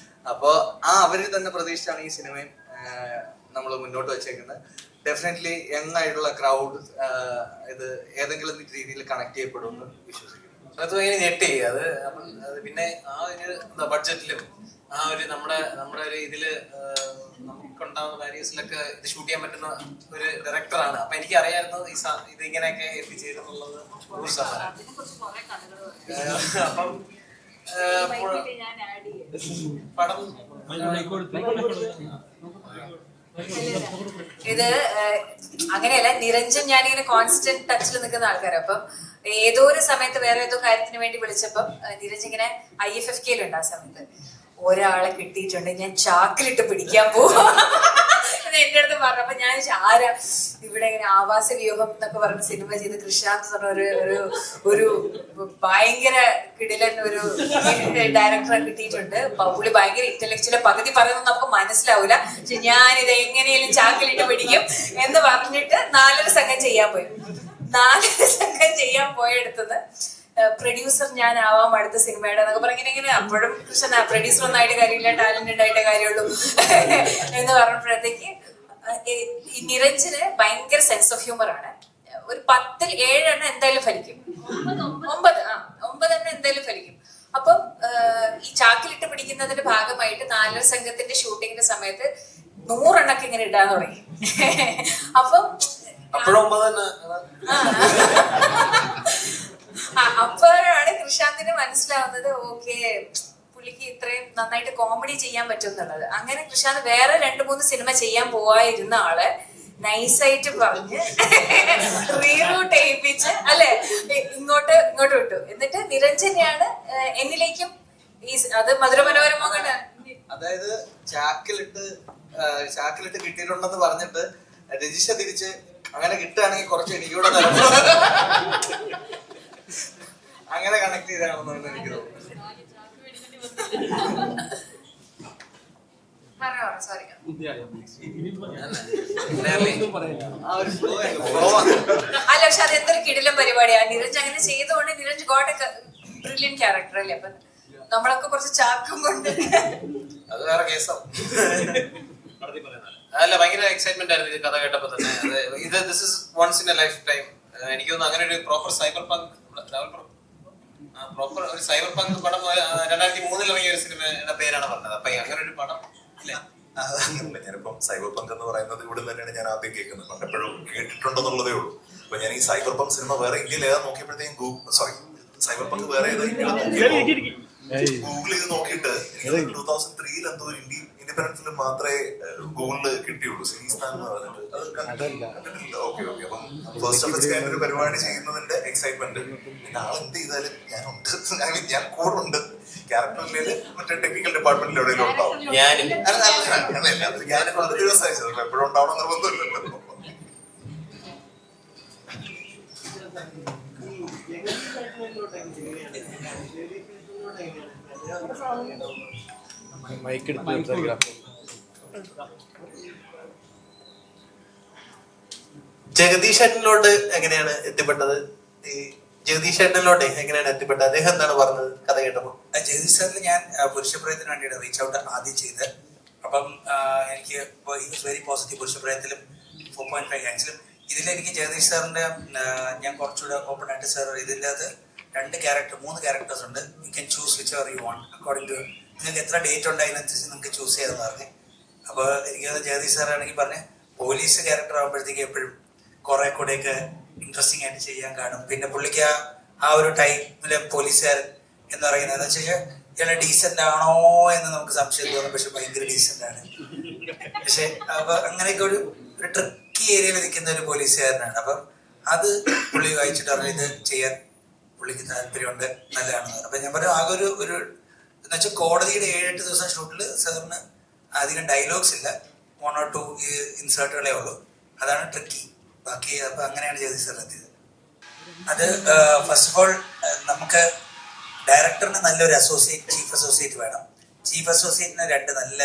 അപ്പോ ആ അവരിൽ തന്നെ പ്രതീക്ഷിച്ചാണ് ഈ സിനിമയും നമ്മൾ മുന്നോട്ട് വെച്ചേക്കുന്നത്. ഡെഫിനറ്റ്ലി യങ് ആയിട്ടുള്ള ക്രൗഡ് ഇത് ഏതെങ്കിലും രീതിയിൽ കണക്ട് ചെയ്യപ്പെടുമെന്ന് വിശ്വസിക്കുന്നു. അത് ഭയങ്കര ഞെട്ടി. അത് പിന്നെ ആ ഒരു ബഡ്ജറ്റിലും ആ ഒരു നമ്മുടെ ഒരു ഇതില് നമുക്കുണ്ടാവുന്ന വാരിയസിലൊക്കെ ഇത് ഷൂട്ട് ചെയ്യാൻ പറ്റുന്ന ഒരു ഡയറക്ടറാണ്. അപ്പൊ എനിക്ക് അറിയാമായിരുന്നു ഇത് ഇങ്ങനെയൊക്കെ എത്തിച്ചേരുന്നുള്ളത് 100%. അപ്പം പടം ഇത് അങ്ങനെയല്ല, നിരഞ്ജൻ ഞാനിങ്ങനെ കോൺസ്റ്റന്റ് ടച്ചിൽ നിൽക്കുന്ന ആൾക്കാരാണ്. അപ്പം ഏതോ ഒരു സമയത്ത് വേറെ ഏതോ കാര്യത്തിന് വേണ്ടി വിളിച്ചപ്പം നിരഞ്ജൻ ഇങ്ങനെ IFFK-ലുണ്ട്. ആ സമയത്ത് ഒരാളെ കിട്ടിയിട്ടുണ്ട്, ഞാൻ ചാക്കിലിട്ട് പിടിക്കാൻ പോവാ എന്റെ അടുത്ത് പറഞ്ഞു. അപ്പൊ ഞാൻ ആരാ ഇവിടെ ഇങ്ങനെ ആവാസ വ്യൂഹം എന്നൊക്കെ പറഞ്ഞ സിനിമ ചെയ്ത് കൃഷാന്ത് പറഞ്ഞ ഒരു ഭയങ്കര കിടിലൻ ഒരു ഡയറക്ടറെ കിട്ടിയിട്ടുണ്ട്. പുള്ളി ഭയങ്കര ഇന്റലക്ച്വല്, പകുതി പറയുന്നത് നമുക്ക് മനസ്സിലാവൂല, പക്ഷെ ഞാനിത് എങ്ങനെയും ചാക്കിലിട്ട് പിടിക്കും എന്ന് പറഞ്ഞിട്ട് 4 സംഘം ചെയ്യാൻ പോയി. 4 സംഘം ചെയ്യാൻ പോയെടുത്തത് പ്രൊഡ്യൂസർ ഞാൻ ആവാം അടുത്ത സിനിമയുടെ എന്നൊക്കെ പറഞ്ഞിങ്ങനെ. അപ്പോഴും കൃഷ്ണ പ്രൊഡ്യൂസർ ഒന്നും ആയിട്ട് കാര്യമില്ല, ടാലന്റഡ് ആയിട്ട് കാര്യമുള്ളൂ എന്ന് പറഞ്ഞപ്പോഴത്തേക്ക് ഈ നിരഞ്ജന് ഭയങ്കര സെൻസ് ഓഫ് ഹ്യൂമർ ആണ്. ഒരു 10ൽ 7 എണ്ണം എന്തായാലും ഫലിക്കും, 9 എണ്ണം എന്തായാലും ഫലിക്കും. അപ്പം ഈ ചാക്കിലിട്ട് പിടിക്കുന്നതിന്റെ ഭാഗമായിട്ട് 4 സംഘത്തിന്റെ ഷൂട്ടിങ്ങിന്റെ സമയത്ത് 100 എണ്ണൊക്കെ ഇങ്ങനെ ഇടാൻ തുടങ്ങി. അപ്പം അപ്പോഴാണ് കൃഷാന്തിന് മനസ്സിലാവുന്നത് ഓക്കെ പുള്ളിക്ക് ഇത്രയും നന്നായിട്ട് കോമഡി ചെയ്യാൻ പറ്റും എന്നുള്ളത്. അങ്ങനെ കൃഷാന്ത് വേറെ 2-3 സിനിമ ചെയ്യാൻ പോവായിരുന്ന ആള് നൈസായിട്ട് പറഞ്ഞ് റീറൂട്ട് ചെയ്യിപ്പിച്ച് അല്ലെ ഇങ്ങോട്ട് വിട്ടു. എന്നിട്ട് നിരഞ്ജനെയാണ് എന്നിലേക്കും അത് മധുര മനോരമ കൊണ്ട് അതായത് ചാക്കിലിട്ട് കിട്ടിയിട്ടുണ്ടെന്ന് പറഞ്ഞിട്ട് രജിഷ തിരിച്ച് അങ്ങനെ കിട്ടുകയാണെങ്കിൽ കുറച്ച് എനിക്കൂടെ തരണം അങ്ങനെ കണക്ട് ചെയ്താണെന്നാണ് എനിക്ക് തോന്നുന്നത്. സോറി ആ ഒരു flow ആണ്. അല്ല പക്ഷെ അത് എന്തൊരു കിടിലം പരിപാടിയാണ്. നിരഞ്ജ് അങ്ങനെ ചെയ്തുകൊണ്ട് നിരഞ്ജ് ഗോഡ് ബ്രില്യൻ ക്യാരക്ടർ അല്ലേ. അപ്പൊ നമ്മളൊക്കെ കുറച്ച് ചാക്കും കൊണ്ട് അത് വേറെ കേസാവും. അല്ല ഭയങ്കര എക്സൈറ്റ്മെന്റ് ആയിരുന്നു ഇത് കഥ കേട്ടപ്പോ തന്നെ. ഇത് this is once in a lifetime. എനിക്ക് തോന്നുന്നു അങ്ങനെ ഒരു പ്രോപ്പർ സൈബർ ഒരു സൈബർ പങ്ക് പടം 2003 ഇറങ്ങിയ ഒരു സിനിമയുടെ പേരാണ് പറഞ്ഞത്. അപ്പൊ അങ്ങനെ ഒരു പടം ഇല്ല. അതങ്ങനല്ല, ഞാനിപ്പം സൈബർ പങ്ക് എന്ന് പറയുന്നത് ഇവിടെ തന്നെയാണ് ഞാൻ ആദ്യം കേൾക്കുന്നത്. പണ്ടെപ്പോഴും കേട്ടിട്ടുണ്ടെന്നുള്ളതേ ഉള്ളൂ. അപ്പൊ ഞാൻ ഈ സൈബർ പങ്ക് സിനിമ വേറെ ഇന്ത്യയിൽ ഏതാ നോക്കിയപ്പോഴത്തേക്കും സൈബർ പങ്ക് വേറെ ഏതാ ഗൂഗിൾ ചെയ്ത് നോക്കിയിട്ട് 2003 എന്തോ ഒരു ഇൻഡിപെൻഡന്റ് ഫിലിം മാത്രമേ ഗൂഗിളിൽ കിട്ടിയുള്ളൂ. സീരീസ് എന്ന് പറഞ്ഞിട്ട് അത് കണ്ടിട്ടില്ല. ഓക്കെ അപ്പം ഫസ്റ്റ് ഓഫ് ഇറ്റ്സ് കൈൻഡ് ഒരു പരിപാടി ചെയ്യുന്നതിന്റെ എക്സൈറ്റ്മെന്റ്. പിന്നെ ആളെന്ത് ചെയ്താലും ഞാനുണ്ട്, ഞാൻ കൂടെ ഉണ്ട്. ക്യാരക്ടറിൽ മറ്റേ ടെക്നിക്കൽ ഡിപ്പാർട്ട്മെന്റിൽ എവിടെയെങ്കിലും ഉണ്ടാവും. ഞാനിപ്പോ ദിവസമായി എപ്പോഴും ഉണ്ടാവണം നിർബന്ധമില്ലല്ലോ. ജഗദീഷ് ഏട്ടനിലോട്ട് എങ്ങനെയാണ് എത്തിപ്പെട്ടത്? ഈ ജഗദീഷ് ഏട്ടനിലോട്ട് എങ്ങനെയാണ് എത്തിപ്പെട്ടത്? അദ്ദേഹം എന്താണ് പറഞ്ഞത് കഥ കേട്ടപ്പോ? ജഗദീഷ് സാറിന് ഞാൻ പുരുഷപ്രയത്തിന് വേണ്ടിയിട്ട് റീച്ച് ഔട്ട് ആദ്യം ചെയ്ത്. അപ്പം എനിക്ക് വെരി പോസിറ്റീവ്. പുരുഷപ്രയത്തിലും 4.5 ഗാങ്സിലും ഇതിലെനിക്ക് ജഗദീഷ് സാറിന്റെ ഞാൻ കുറച്ചുകൂടെ ഓപ്പൺ ആയിട്ട് സാർ ഇതിൻ്റെ അത് 3 ക്യാരക്ടേഴ്സ് ഉണ്ട്. You can choose whichever you want according to നിങ്ങൾക്ക് എത്ര ഡേറ്റ് ഉണ്ട് അതിനനുസരിച്ച് നിങ്ങൾക്ക് ചൂസ് ചെയ്യാമെന്ന് പറഞ്ഞു. അപ്പോൾ എനിക്ക് ജഗദീഷ് സാറാണെങ്കിൽ പറഞ്ഞ് പോലീസ് ക്യാരക്ടർ ആകുമ്പോഴത്തേക്ക് എപ്പോഴും കുറെ കൂടെയൊക്കെ ഇൻട്രസ്റ്റിംഗ് ആയിട്ട് ചെയ്യാൻ കാണും. പിന്നെ പുള്ളിക്ക് ആ ഒരു ടൈമിലെ പോലീസുകാരൻ എന്ന് പറയുന്നത് എന്ന് വെച്ച് കഴിഞ്ഞാൽ ഇയാളെ ഡീസന്റ് ആണോ എന്ന് നമുക്ക് സംശയം തോന്നും. പക്ഷെ ഭയങ്കര ഡീസന്റ് ആണ്. പക്ഷെ അപ്പൊ അങ്ങനെയൊക്കെ ഒരു ട്രിക്കി ഏരിയയിൽ നിൽക്കുന്ന ഒരു പോലീസുകാരനാണ്. അപ്പം അത് പുള്ളി വായിച്ചിട്ട് പറഞ്ഞു ഇത് ചെയ്യാൻ പുള്ളിക്ക് താല്പര്യമുണ്ട്, നല്ലതാണെന്ന് പറഞ്ഞു. അപ്പൊ ഞാൻ പറഞ്ഞു ആകെ ഒരു എന്ന് വെച്ചാൽ കോടതിയുടെ 7-8 ദിവസം ഷൂട്ടിൽ സാറിന് അധികം ഡയലോഗ്സ് ഇല്ല, 1 or 2 ഇൻസേർട്ടുകളേ ഉള്ളൂ. അതാണ് ട്രിക്കി. ബാക്കി അപ്പൊ അങ്ങനെയാണ് ജഗദീഷ് സാർ എത്തിയത്. അത് ഫസ്റ്റ് ഓഫ് ഓൾ നമുക്ക് ഡയറക്ടറിന് നല്ലൊരു ചീഫ് അസോസിയേറ്റ് വേണം. ചീഫ് അസോസിയേറ്റിന് 2 നല്ല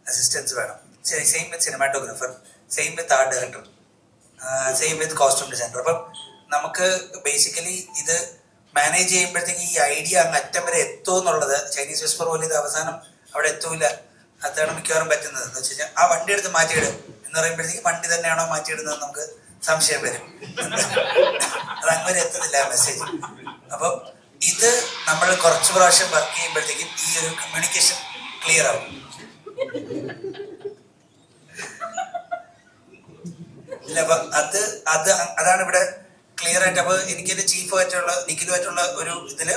അസിസ്റ്റൻസ് വേണം. സെയിം വിത്ത് സിനിമാറ്റോഗ്രാഫർ, സെയിം വിത്ത് ആർട്ട് ഡയറക്ടർ, സെയിം വിത്ത് കോസ്റ്റ്യൂം ഡിസൈനർ. അപ്പം നമുക്ക് ബേസിക്കലി ഇത് മാനേജ് ചെയ്യുമ്പോഴത്തേക്ക് ഈ ഐഡിയ അങ്ങ് അറ്റം വരെ എത്തുമോ എന്നുള്ളത് ചൈനീസ് വിസ്പർ പോലെ ഇത് അവസാനം അവിടെ എത്തൂല. അതാണ് മിക്കവാറും പറ്റുന്നത്. എന്ന് വെച്ച് കഴിഞ്ഞാൽ ആ വണ്ടി എടുത്ത് മാറ്റിയിടും എന്ന് പറയുമ്പോഴത്തേക്ക് വണ്ടി തന്നെയാണോ മാറ്റിയിടുന്നത് നമുക്ക് സംശയം വരും. അത് അങ്ങനെ എത്തുന്നില്ല ആ മെസ്സേജ്. അപ്പം ഇത് നമ്മൾ കുറച്ച് പ്രാവശ്യം വർക്ക് ചെയ്യുമ്പോഴത്തേക്കും ഈ ഒരു കമ്മ്യൂണിക്കേഷൻ ക്ലിയർ ആവും. ഇല്ല അപ്പൊ അതാണ് ഇവിടെ ക്ലിയർ ആയിട്ട്. അപ്പൊ എനിക്ക് എന്റെ ചീഫുമായിട്ടുള്ള നിഖിലുമായിട്ടുള്ള ഒരു ഇതില്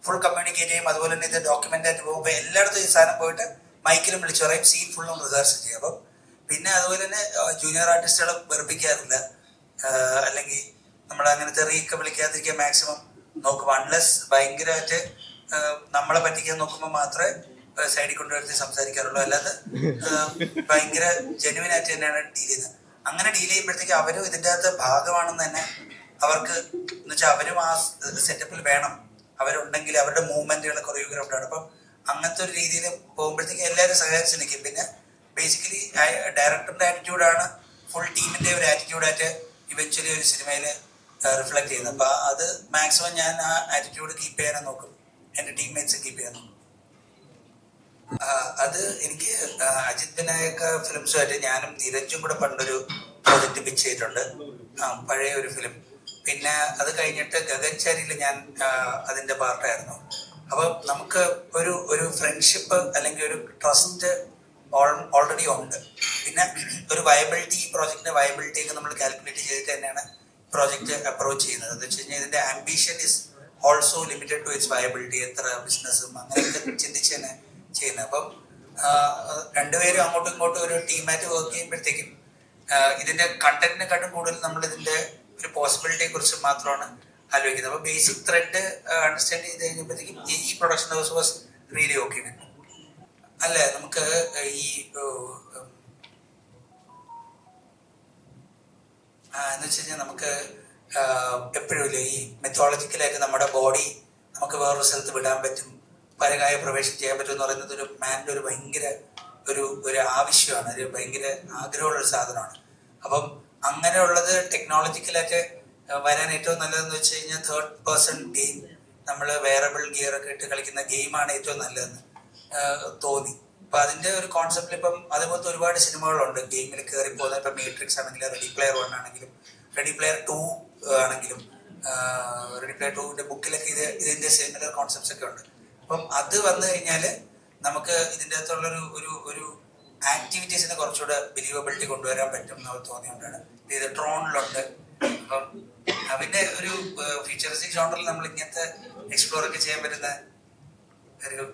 ഫുൾ കമ്മ്യൂണിക്കേറ്റ് ചെയ്യും. അതുപോലെ തന്നെ ഇത് ഡോക്യുമെന്റ് ആയിട്ട് പോകുമ്പോൾ എല്ലായിടത്തും ഈ സാധനം പോയിട്ട് മൈക്കിലും വിളിച്ചു പറയും, സീൻ ഫുള്ളും റിഹേഴ്സൽ ചെയ്യും. അപ്പം പിന്നെ അതുപോലെ തന്നെ ജൂനിയർ ആർട്ടിസ്റ്റുകളെ വെറുപ്പിക്കാറില്ല, അല്ലെങ്കിൽ നമ്മൾ അങ്ങനെ തെറിയൊക്കെ വിളിക്കാതിരിക്കാൻ മാക്സിമം നോക്കും. അൺലെസ് ഭയങ്കരമായിട്ട് നമ്മളെ പറ്റിക്കാൻ നോക്കുമ്പോൾ മാത്രമേ സൈഡിൽ കൊണ്ടുവരുത്തി സംസാരിക്കാറുള്ളൂ. അല്ലാതെ ഭയങ്കര ജെന്യുവൻ ആയിട്ട് തന്നെയാണ് ഡീൽ ചെയ്യുന്നത്. അങ്ങനെ ഡീൽ ചെയ്യുമ്പോഴത്തേക്ക് അവരും ഇതിൻ്റെ അകത്ത് ഭാഗമാണെന്ന് തന്നെ അവർക്ക് എന്ന് വെച്ചാൽ അവരും ആ സെറ്റപ്പിൽ വേണം. അവരുണ്ടെങ്കിൽ അവരുടെ മൂവ്മെന്റുകൾ കൊറിയോഗ്രാഫ്റ്റാണ്. അപ്പം അങ്ങനത്തെ ഒരു രീതിയിൽ പോകുമ്പോഴത്തേക്ക് എല്ലാവരും സഹകരിച്ച് നിൽക്കും. പിന്നെ ബേസിക്കലി ഡയറക്ടറിന്റെ ആറ്റിറ്റ്യൂഡാണ് ഫുൾ ടീമിന്റെ ഒരു ആറ്റിറ്റ്യൂഡായിട്ട് ഇവഞ്ച്വലി ഒരു സിനിമയിൽ റിഫ്ലക്ട് ചെയ്യുന്നത്. അപ്പൊ അത് മാക്സിമം ഞാൻ ആ ആറ്റിറ്റ്യൂഡ് കീപ്പ് ചെയ്യാനും നോക്കും, എന്റെ ടീംമേറ്റ്സ് കീപ്പ് ചെയ്യാൻ നോക്കും. അത് എനിക്ക് അജിത് വിനായക ഫിലിംസുമായിട്ട് ഞാനും നിരഞ്ജും കൂടെ പണ്ടൊരു പ്രോജക്റ്റ് പിച്ച് ചെയ്തിട്ടുണ്ട്, പഴയ ഒരു ഫിലിം. പിന്നെ അത് കഴിഞ്ഞിട്ട് ഗഗൻചാരിയിൽ ഞാൻ അതിന്റെ പാർട്ടായിരുന്നു. അപ്പൊ നമുക്ക് ഒരു ഫ്രണ്ട്ഷിപ്പ് അല്ലെങ്കിൽ ഒരു ട്രസ്റ്റ് ഓൾറെഡി ഉണ്ട്. പിന്നെ ഒരു വയബിലിറ്റി, ഈ പ്രോജക്റ്റിന്റെ വയബിലിറ്റി ഒക്കെ നമ്മൾ കാൽക്കുലേറ്റ് ചെയ്തിട്ട് തന്നെയാണ് പ്രോജക്റ്റ് അപ്രോച്ച് ചെയ്യുന്നത്. എന്ന് വെച്ച് കഴിഞ്ഞാൽ ഇതിന്റെ ambition is also limited to its viability. എത്ര ബിസിനസ്സും അങ്ങനെയൊക്കെ ചിന്തിച്ച് തന്നെ ചെയ്യുന്നത്. അപ്പം രണ്ടുപേരും അങ്ങോട്ടും ഇങ്ങോട്ടും ഒരു ടീമായിട്ട് വർക്ക് ചെയ്യുമ്പോഴത്തേക്കും ഇതിന്റെ കണ്ടന്റിനെക്കാട്ടും കൂടുതൽ നമ്മൾ ഇതിന്റെ ഒരു പോസിബിലിറ്റിയെ കുറിച്ച് മാത്രമാണ് ആലോചിക്കുന്നത്. അപ്പൊ ബേസിക് ത്രെഡ് അണ്ടർസ്റ്റാൻഡ് ചെയ്ത് കഴിഞ്ഞപ്പോഴത്തേക്കും ഈ production house was really okay with. അല്ല നമുക്ക് ഈ എന്ന് വെച്ച് കഴിഞ്ഞാൽ നമുക്ക് എപ്പോഴും ഇല്ല ഈ മെത്തോളജിക്കലായിട്ട് നമ്മുടെ ബോഡി നമുക്ക് വേറൊരു സ്ഥലത്ത് വിടാൻ പറ്റും, പരകായ പ്രവേശം ചെയ്യാൻ പറ്റും എന്ന് പറയുന്നത് ഒരു മാൻ്റെ ഒരു ഭയങ്കര ഒരു ആവശ്യമാണ്, ഒരു ഭയങ്കര ആഗ്രഹമുള്ള ഒരു സാധനമാണ്. അപ്പം അങ്ങനെയുള്ളത് ടെക്നോളജിക്കലൊക്കെ വരാൻ ഏറ്റവും നല്ലതെന്ന് വെച്ച് കഴിഞ്ഞാൽ തേർഡ് പേഴ്സൺ ഗെയിം, നമ്മൾ വേറബിൾ ഗിയർ ഒക്കെ ഇട്ട് കളിക്കുന്ന ഗെയിമാണ് ഏറ്റവും നല്ലതെന്ന് തോന്നി. അപ്പൊ അതിന്റെ ഒരു കോൺസെപ്റ്റിൽ ഇപ്പം അതുപോലത്തെ ഒരുപാട് സിനിമകളുണ്ട് ഗെയിമിൽ കയറി പോകുന്നത്. ഇപ്പൊ മാട്രിക്സ് ആണെങ്കിലും റെഡി പ്ലെയർ 1 ആണെങ്കിലും റെഡി പ്ലെയർ 2 ആണെങ്കിലും റെഡി പ്ലെയർ 2ന്റെ ബുക്കിലൊക്കെ ഇതിന്റെ സിമിലർ കോൺസെപ്റ്റ്സ് ഒക്കെ ഉണ്ട്. അപ്പം അത് വന്നു കഴിഞ്ഞാല് നമുക്ക് ഇതിൻ്റെ അകത്തുള്ള ഒരു ആക്ടിവിറ്റീസിനെ കുറച്ചുകൂടെ ബിലീവബിലിറ്റി കൊണ്ടുവരാൻ പറ്റും എന്ന് തോന്നിയോണ്ടാണ് ഇത് ട്രോണിലുണ്ട്. അപ്പം അതിന്റെ ഒരു ഫ്യൂച്ചറിസ്റ്റിക് ജോണറിൽ നമ്മൾ ഇങ്ങനത്തെ എക്സ്പ്ലോർ ഒക്കെ ചെയ്യാൻ പറ്റുന്ന ഒരു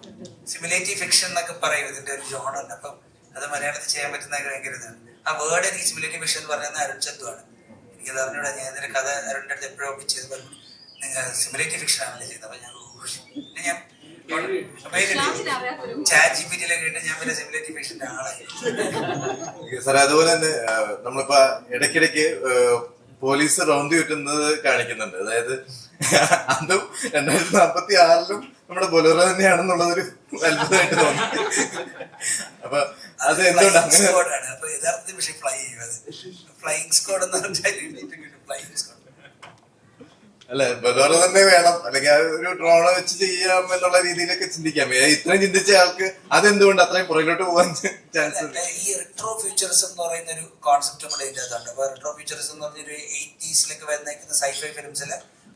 സിമുലേറ്റീവ് ഫിക്ഷൻ എന്നൊക്കെ പറയും ഇതിന്റെ ഒരു ജോണറുണ്ട്. അപ്പം അത് മലയാളത്തിൽ ചെയ്യാൻ പറ്റുന്ന ഭയങ്കര ഇതാണ്. ആ വേർഡ് എനിക്ക് സിമുലേറ്റീവ് ഫിക്ഷൻ എന്ന് പറയുന്നത് അരുൺ ചന്തുവാണ്. എനിക്കത് അറിഞ്ഞൂടെ. ഞാൻ ഇതിന്റെ കഥ അരുണിന്റെ അടുത്ത് എപ്പോഴും ഒപ്പിച്ച് ചെയ്ത് പറഞ്ഞു നിങ്ങൾ സിമുലേറ്റീവ് ഫിക്ഷൻ ആണല്ലേ ചെയ്യുന്നത്. അപ്പൊ ഞാൻ ചാറ്റ് ജിപിടിയിലൊക്കെ ഇട്ട് ഞാൻ പിന്നെ സിമുലേറ്റീവ് ഫിക്ഷന്റെ ആളായി. സാറേ അതുപോലെ തന്നെ നമ്മളിപ്പോ ഇടയ്ക്കിടയ്ക്ക് പോലീസ് റൗണ്ട് ചുറ്റുന്നത് കാണിക്കുന്നുണ്ട്. അതായത് അതും 2046 നമ്മുടെ ബൊലേറോ തന്നെയാണെന്നുള്ളതൊരു അത്ഭുതമായിട്ട് തോന്നി. അപ്പൊ അത് എന്തുകൊണ്ടാണ് അപ്പൊ യഥാർത്ഥത്തിൽ പക്ഷേ ഫ്ലൈ ചെയ്യുന്നത് ഫ്ലൈയിങ് സ്ക്വാഡ് എന്ന് പറഞ്ഞാൽ ഫ്ലൈയിങ് സ്ക്വാഡ് അല്ലെ ബൊലേറോ തന്നെ വേണം, അല്ലെങ്കിൽ ആ ഒരു ഡ്രോൺ വെച്ച് ചെയ്യാം എന്നുള്ള രീതിയിലൊക്കെ ചിന്തിക്കാം. ഇത്രയും ചിന്തിച്ച ആൾക്ക് അതെന്തുകൊണ്ട് അത്രയും പുറകിലോട്ട് പോകാൻ ചാൻസ് ഉണ്ട്? ഈ റിട്രോ ഫ്യൂച്ചറിസം എന്ന് പറയുന്ന ഒരു കോൺസെപ്റ്റ് കൂടെ ഇതിന്റെ അകത്തുണ്ട്. അപ്പൊ റിട്രോ ഫ്യൂച്ചറിസം എന്ന് പറഞ്ഞൊരു 80s വന്നേക്കുന്ന സൈഫൈ ഫിലിംസിൽ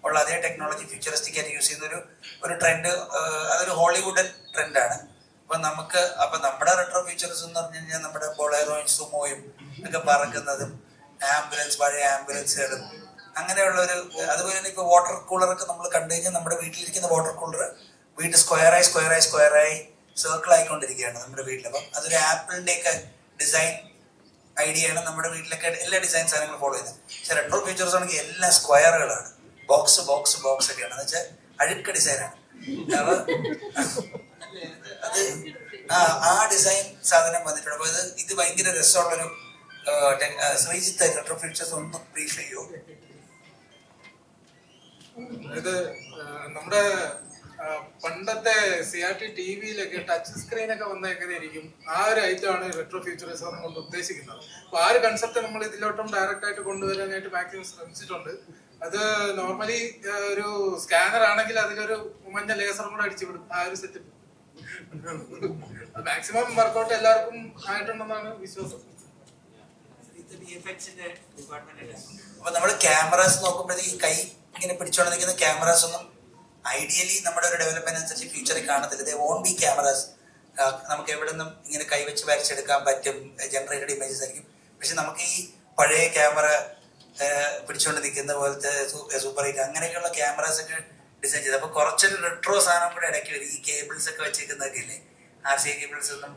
ഉള്ള അതേ ടെക്നോളജി ഫ്യൂച്ചറിസ്റ്റിക് ആയിട്ട് യൂസ് ചെയ്യുന്ന ഒരു ട്രെൻഡ്, അതൊരു ഹോളിവുഡൻ ട്രെൻഡാണ്. അപ്പൊ നമ്മുടെ റിട്രോ ഫ്യൂച്ചറിസം എന്ന് പറഞ്ഞു കഴിഞ്ഞാൽ നമ്മുടെ ബൊളേറോയും സുമോയും ഒക്കെ പറക്കുന്നതും പഴയ ആംബുലൻസുകളും അങ്ങനെയുള്ള അതുപോലെ തന്നെ ഇപ്പൊ വാട്ടർ കൂളറൊക്കെ നമ്മൾ കണ്ടു കഴിഞ്ഞാൽ നമ്മുടെ വീട്ടിലിരിക്കുന്ന വാട്ടർ കൂളർ വീട്ടിൽ സ്ക്വയറായി സർക്കിൾ ആയിക്കൊണ്ടിരിക്കുകയാണ് നമ്മുടെ വീട്ടിൽ. അപ്പം അതൊരു ആപ്പിളിന്റെ ഒക്കെ ഡിസൈൻ ഐഡിയ ആണ് നമ്മുടെ വീട്ടിലൊക്കെ എല്ലാ ഡിസൈൻ സാധനങ്ങളും ഫോളോ ചെയ്യുന്നത്. പക്ഷെ റെട്രോ ഫീച്ചേഴ്സ് ആണെങ്കിൽ എല്ലാം സ്ക്വയറുകളാണ്, ബോക്സ് ഒക്കെയാണ്. എന്ന് വെച്ചാൽ അഴുക്ക ഡിസൈനാണ്. അപ്പൊ അത് ആ ഡിസൈൻ സാധനം വന്നിട്ടുണ്ട്. അപ്പൊ ഇത് ഭയങ്കര രസമുള്ളൊരു ശ്രീജിത്ത് റെട്രോ ഫീച്ചേഴ്സ് ഒന്ന് ബ്രീഫ് ചെയ്യോ? ഇത് നമ്മുടെ പണ്ടത്തെ CRT ടിവിയിലൊക്കെ ടച്ച് സ്ക്രീനൊക്കെ വന്നേക്കുന്നതായിരിക്കും. ആ ഒരു ഐറ്റമാണ് റെട്രോ ഫ്യൂച്ചറിസം കൊണ്ട് ഉദ്ദേശിക്കുന്നത്. അപ്പൊ ആ ഒരു കൺസെപ്റ്റ് നമ്മൾ ഇതിലോട്ടും ഡയറക്റ്റ് ആയിട്ട് കൊണ്ടുവരാനായിട്ട് മാക്സിമം ശ്രമിച്ചിട്ടുണ്ട്. അത് നോർമലി ഒരു സ്കാനർ ആണെങ്കിൽ അതിലൊരു മഞ്ഞ ലേസറും കൂടെ അടിച്ചു വിടും. ആ ഒരു സെറ്റപ്പ് മാക്സിമം വർക്കൗട്ട് എല്ലാവർക്കും ആയിട്ടുണ്ടെന്നാണ് വിശ്വാസം. അപ്പൊ നമ്മൾ ക്യാമറാസ് നോക്കുമ്പോഴത്തേക്ക് ഈ കൈ ഇങ്ങനെ പിടിച്ചോണ്ട് നിൽക്കുന്ന ക്യാമറാസ് ഒന്നും ഐഡിയലി നമ്മുടെ ഒരു ഡെവലപ്മെന്റ് അനുസരിച്ച് ഫ്യൂച്ചറിൽ കാണത്തില്ല. ദേ വോണ്ട് ബി ക്യാമറാസ്. നമുക്ക് എവിടെ നിന്നും ഇങ്ങനെ കൈവച്ച് വരച്ചെടുക്കാൻ പറ്റും, ജനറേറ്റഡ് ഇമേജസ് ആയിരിക്കും. പക്ഷെ നമുക്ക് ഈ പഴയ ക്യാമറ പിടിച്ചോണ്ട് നിൽക്കുന്ന പോലത്തെ സൂപ്പർ ഹൈറ്റ് അങ്ങനെയൊക്കെയുള്ള ക്യാമറാസ് ഒക്കെ ഡിസൈൻ ചെയ്ത് അപ്പൊ കുറച്ചൊരു റിട്രോ സാധനം കൂടെ ഇടയ്ക്ക് വരും. ഈ കേബിൾസ് ഒക്കെ വെച്ചേക്കുന്നതൊക്കെ ഇല്ലേ, RCA കേബിൾസ് ഒന്നും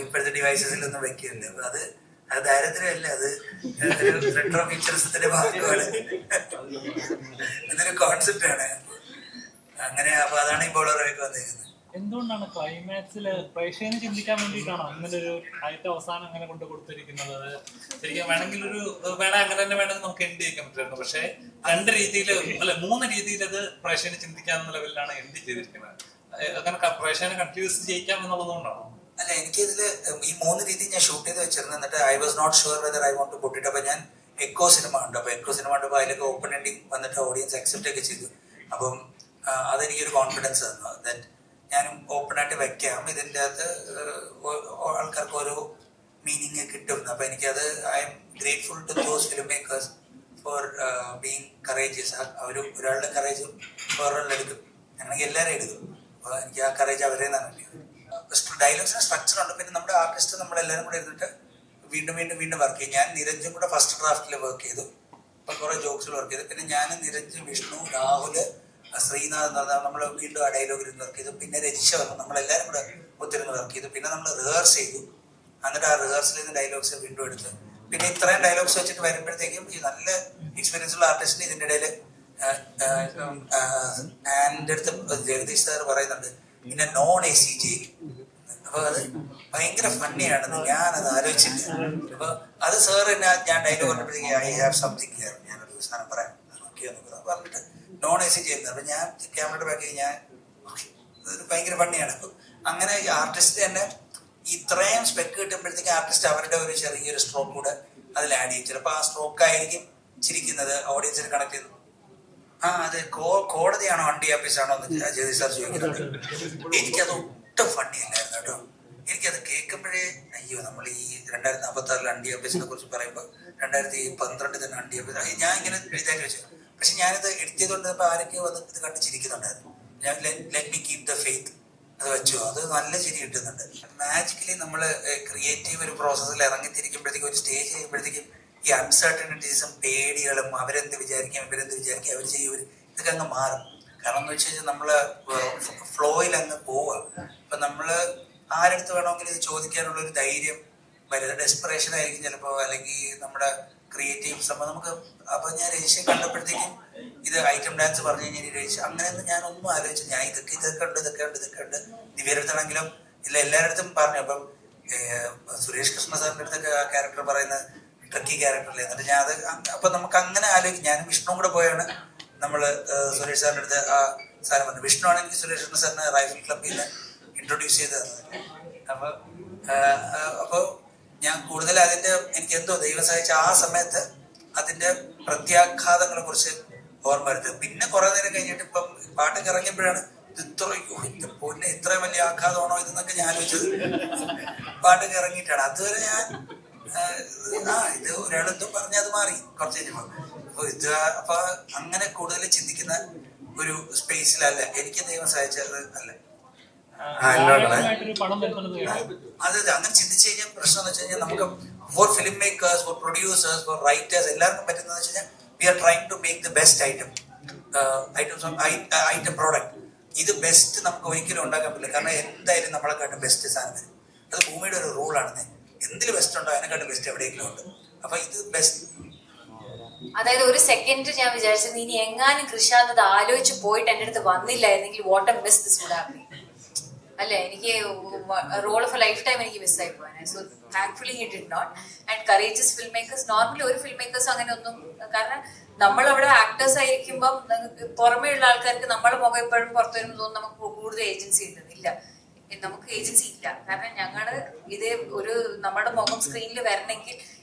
ഇപ്പോഴത്തെ ഡിവൈസസിലൊന്നും വെക്കില്ല. അപ്പൊ അത് ദാരിദ്ര്യമല്ല, അത് ഒരു റെട്രോ ഫീച്ചറിസത്തിന്റെ ഭാഗമാണ്, എന്നൊരു കോൺസെപ്റ്റ് ആണ്. അങ്ങനെ അപ്പൊ അതാണ് ഈ ബോളറൊക്കെ വന്നിരിക്കുന്നത്. എന്തുകൊണ്ടാണ് ക്ലൈമാക്സില് പ്രേക്ഷകന് ചിന്തിക്കാൻ വേണ്ടിയിട്ടാണ് അങ്ങനെ ഒരു ആദ്യത്തെ അവസാനം അങ്ങനെ കൊണ്ട് കൊടുത്തിരിക്കുന്നത്? ശരിക്കും വേണമെങ്കിൽ അങ്ങനെ തന്നെ വേണമെങ്കിൽ നമുക്ക് എൻഡ് ചെയ്യാൻ പറ്റുമായിരുന്നു. പക്ഷെ 2 രീതിയിൽ അല്ലെ 3 രീതിയിൽ അത് പ്രേക്ഷകന് ചിന്തിക്കാവുന്ന ലെവലിലാണ് എൻഡ് ചെയ്തിരിക്കുന്നത്. അങ്ങനെ പ്രേക്ഷകനെ കൺഫ്യൂസ് ചെയ്യിക്കാം എന്നുള്ളതുകൊണ്ടാണോ? അല്ല, എനിക്കിതില് ഈ 3 രീതി ഞാൻ ഷൂട്ട് ചെയ്ത് വെച്ചിരുന്നു. എന്നിട്ട് I was not sure whether I want to put it. അപ്പൊ ഞാൻ എക്കോ സിനിമ ഉണ്ട്. അപ്പൊ എക്കോ സിനിമ ഉണ്ടപ്പോ അതിലൊക്കെ ഓപ്പൺ എൻഡിങ് വന്നിട്ട് ഓഡിയൻസ് അക്സെപ്റ്റ് ഒക്കെ ചെയ്തു. അപ്പം അതെനിക്കൊരു കോൺഫിഡൻസ് തന്നു. ദാറ്റ് ഞാനും ഓപ്പൺ ആയിട്ട് വെക്കാം, ഇതിൻ്റെ അകത്ത് ആൾക്കാർക്ക് ഓരോ മീനിങ് കിട്ടും. അപ്പൊ എനിക്കത് I'm grateful to those film makers for being courageous. ഒരാളുടെ കറേജ് വേറൊരാളുടെ എടുക്കും, ഞാനാണെങ്കിൽ എല്ലാവരും എടുക്കും. അപ്പൊ എനിക്ക് ആ കറേജ് അവരെ നിന്നാണ് കിട്ടിയത്. ഡയലോഗ്സിന് സ്ട്രക്ചർ ഉണ്ട്. പിന്നെ നമ്മുടെ ആർട്ടിസ്റ്റ് നമ്മളെല്ലാവരും കൂടെ ഇരുന്നിട്ട് വീണ്ടും വർക്ക് ചെയ്യും. ഞാൻ നിരഞ്ജും കൂടെ ഫസ്റ്റ് ഡ്രാഫ്റ്റിൽ വർക്ക് ചെയ്തു. അപ്പൊ കുറെ ജോക്സിൽ വർക്ക് ചെയ്തു. പിന്നെ ഞാൻ നിരഞ്ജ്, വിഷ്ണു, രാഹുല്, ശ്രീനാഥ് എന്ന് പറഞ്ഞാൽ നമ്മൾ വീണ്ടും ആ ഡയലോഗിൽ ഇരുന്ന് വർക്ക് ചെയ്തു. പിന്നെ രജിഷ വന്നു, നമ്മളെല്ലാവരും കൂടെ ഒത്തിരുന്ന് വർക്ക് ചെയ്തു. പിന്നെ നമ്മൾ റിഹേഴ്സ് ചെയ്തു. എന്നിട്ട് ആ റിഹേഴ്സലിൽ നിന്ന് ഡയലോഗ്സ് വീണ്ടും എടുത്ത് പിന്നെ ഇത്രയും ഡയലോഗ്സ് വെച്ചിട്ട് വരുമ്പോഴത്തേക്കും ഈ നല്ല എക്സ്പീരിയൻസ് ഉള്ള ആർട്ടിസ്റ്റിന് ഇതിൻ്റെ ഇടയിൽ എൻ്റെ അടുത്ത് ജഗദീഷ് സാർ പറയുന്നുണ്ട് പിന്നെ നോൺ AC ജയിൽ. അപ്പൊ അത് ഭയങ്കര ഫണ്ണിയാണെന്ന് ഞാനത് ആലോചിച്ചില്ല. അപ്പൊ അത് സാർ തന്നെ ഞാൻ ഡയലോഗ് പറഞ്ഞപ്പോഴത്തേക്ക് ഐ ഹാവ് സംതിങ് ഹിയർ, ഞാനൊരു സാധനം പറയാം പറഞ്ഞിട്ട് നോൺ AC ചെയ്യുന്നത്. അപ്പൊ ഞാൻ ക്യാമറയുടെ ബാക്കി ഞാൻ ഭയങ്കര ഫണ്ണിയാണ്. അപ്പൊ അങ്ങനെ ഈ ആർട്ടിസ്റ്റ് തന്നെ ഇത്രയും സ്പെക്ക് കിട്ടുമ്പോഴത്തേക്ക് ആർട്ടിസ്റ്റ് അവരുടെ ഒരു ചെറിയൊരു സ്ട്രോക്ക് കൂടെ അതിൽ ആഡ് ചെയ്യും. ചിലപ്പോൾ ആ സ്ട്രോക്ക് ആയിരിക്കും ചിരിക്കുന്നത്, ഓഡിയൻസിന് കണക്ട് ചെയ്യുന്നു. അത് കോടതിയാണോ അണ്ടിയാപ്പീസ് ആണോ എന്ന് ജഗദീഷ് സാർ ചോദിക്കുന്നുണ്ട്. എനിക്കത് ഒട്ടും ഫണ്ണി അല്ലായിരുന്നു കേട്ടോ. എനിക്കത് കേൾക്കുമ്പോഴേ അയ്യോ, നമ്മൾ ഈ 2046 അണ്ടിയാപ്പീസിനെ കുറിച്ച് പറയുമ്പോൾ 2012 തന്നെ അണ്ടിയാപ്പീസ് ഞാൻ ഇങ്ങനെ എഴുതാൻ വെച്ചു. പക്ഷെ ഞാനിത് എഡിറ്റ് ചെയ്തുകൊണ്ടിരുന്നപ്പോൾ ആരൊക്കെയോ വന്ന് ഇത് കണ്ട് ചിരിക്കുന്നുണ്ടായിരുന്നു. ഞാൻ let me keep the faith അത് വെച്ചു. അത് നല്ല ചിരി കിട്ടുന്നുണ്ട്. മാജിക്കലി നമ്മൾ ക്രിയേറ്റീവ് ഒരു പ്രോസസ്സിൽ ഇറങ്ങിത്തിരിക്കുമ്പോഴത്തേക്കും ഒരു സ്റ്റേജ് ചെയ്യുമ്പോഴത്തേക്കും ഈ അൺസർട്ടനിറ്റീസും പേടികളും അവരെന്ത് വിചാരിക്കും ഇവരെന്ത് വിചാരിക്കും അവർ ചെയ്യും ഇതൊക്കെ അങ്ങ് മാറും. കാരണം എന്ന് വെച്ച് കഴിഞ്ഞാൽ നമ്മള് ഫ്ലോയിൽ അങ്ങ് പോവുക. അപ്പൊ നമ്മള് ആരടുത്ത് വേണമെങ്കിലും ഇത് ചോദിക്കാനുള്ള ഒരു ധൈര്യം വരുന്നത് ഡെസ്പിറേഷൻ ആയിരിക്കും ചിലപ്പോൾ, അല്ലെങ്കിൽ നമ്മുടെ ക്രിയേറ്റീവ് സംഭവം നമുക്ക്. അപ്പൊ ഞാൻ രജിസ്റ്റർ കണ്ടപ്പോഴത്തേക്കും ഇത് ഐറ്റം ഡാൻസ് പറഞ്ഞു കഴിഞ്ഞാൽ രജിസ്റ്റർ അങ്ങനെയൊന്നും ഞാൻ ഒന്നും ആലോചിച്ചു. ഞാൻ ഇതൊക്കെ ഉണ്ട് ദിവ്യടുത്താണെങ്കിലും ഇല്ല എല്ലാവരുടെ പറഞ്ഞു. അപ്പം സുരേഷ് കൃഷ്ണ സാറിന്റെ അടുത്തൊക്കെ ആ ക്യാരക്ടർ പറയുന്നത് ട്രക്കി ക്യാരക്ടറിൽ. എന്നിട്ട് ഞാൻ അത് അപ്പൊ നമുക്ക് അങ്ങനെ ആലോചിക്കും. ഞാനും വിഷ്ണുവും കൂടെ പോയാണ് നമ്മള് സുരേഷ് സാറിന്റെ അടുത്ത് ആ സാധനം പറഞ്ഞു. വിഷ്ണു ആണ് എനിക്ക് സുരേഷ് കൃഷ്ണ സാറിന് റൈഫിൾ ക്ലബിൽ നിന്ന് ഇൻട്രൊഡ്യൂസ് ചെയ്ത് തന്നത്. അപ്പൊ ഞാൻ കൂടുതൽ അതിന്റെ എനിക്ക് എന്തോ ദൈവം സഹായിച്ച ആ സമയത്ത് അതിന്റെ പ്രത്യാഘാതങ്ങളെ കുറിച്ച് ഓർമ്മ വരുന്നത്. പിന്നെ കുറെ നേരം കഴിഞ്ഞിട്ട് ഇപ്പം പാട്ടൊക്കെ ഇറങ്ങിയപ്പോഴാണ് പൊന്നെ ഇത്ര വലിയ ആഘാതമാണോ ഇതെന്നൊക്കെ ഞാൻ ആലോചിച്ചത്. പാട്ടൊക്കെ ഇറങ്ങിയിട്ടാണ്. അതുവരെ ഞാൻ ഇത് ഒരാളെന്തോ പറഞ്ഞ അത് മാറി കുറച്ച് കഴിഞ്ഞപ്പോ. അപ്പൊ അങ്ങനെ കൂടുതൽ ചിന്തിക്കുന്ന ഒരു സ്പേസിലല്ല എനിക്ക് ദൈവം സഹായിച്ചത് അല്ല. അതെ അങ്ങനെ ചിന്തിച്ചു കഴിഞ്ഞാൽ പ്രശ്നം എന്ന് വെച്ച് കഴിഞ്ഞാൽ നമുക്ക് for film makers, for producers, for writers എല്ലാവർക്കും പറ്റുന്നത് വെച്ച് കഴിഞ്ഞാൽ we are trying to make the best item product. ഇത് ബെസ്റ്റ് നമുക്ക് ഒരിക്കലും ഉണ്ടാക്കാൻ പറ്റില്ല. കാരണം എന്തായാലും നമ്മളെക്കാട്ടും ബെസ്റ്റ് സാധനം വരും. അത് ഭൂമിയുടെ ഒരു റൂളാണ്. എന്തിൽ ബെസ്റ്റ് ഉണ്ടോ അതിനെക്കാട്ടും ബെസ്റ്റ് എവിടെയെങ്കിലും ഉണ്ട്. അപ്പൊ ഇത് ബെസ്റ്റ്. അതായത് ഒരു സെക്കൻഡ് ഞാൻ വിചാരിച്ചത് ഇനി എങ്ങാനും കൃഷാന്ത് ആലോചിച്ച് പോയിട്ട് എൻ്റെ അടുത്ത് വന്നില്ലായിരുന്നെങ്കിൽ what a miss this would have been. അല്ലെ, എനിക്ക് role of a lifetime എനിക്ക് മിസ്സായി പോകാനായി. So thankfully he did not. And courageous film makers normally ഒരു ഫിൽം മേക്കേഴ്സ് അങ്ങനെ ഒന്നും, കാരണം നമ്മളവിടെ ആക്ടേഴ്സ് ആയിരിക്കുമ്പം പുറമേ ഉള്ള ആൾക്കാർക്ക് നമ്മുടെ മുഖം എപ്പോഴും പുറത്തു വരുമ്പോൾ തോന്നുന്നു നമുക്ക് കൂടുതൽ ഏജൻസി ഇല്ല. നമുക്ക് ഏജൻസി ഇല്ല. കാരണം ഞങ്ങള് ഇത് ഒരു നമ്മുടെ മുഖം സ്ക്രീനിൽ വരണമെങ്കിൽ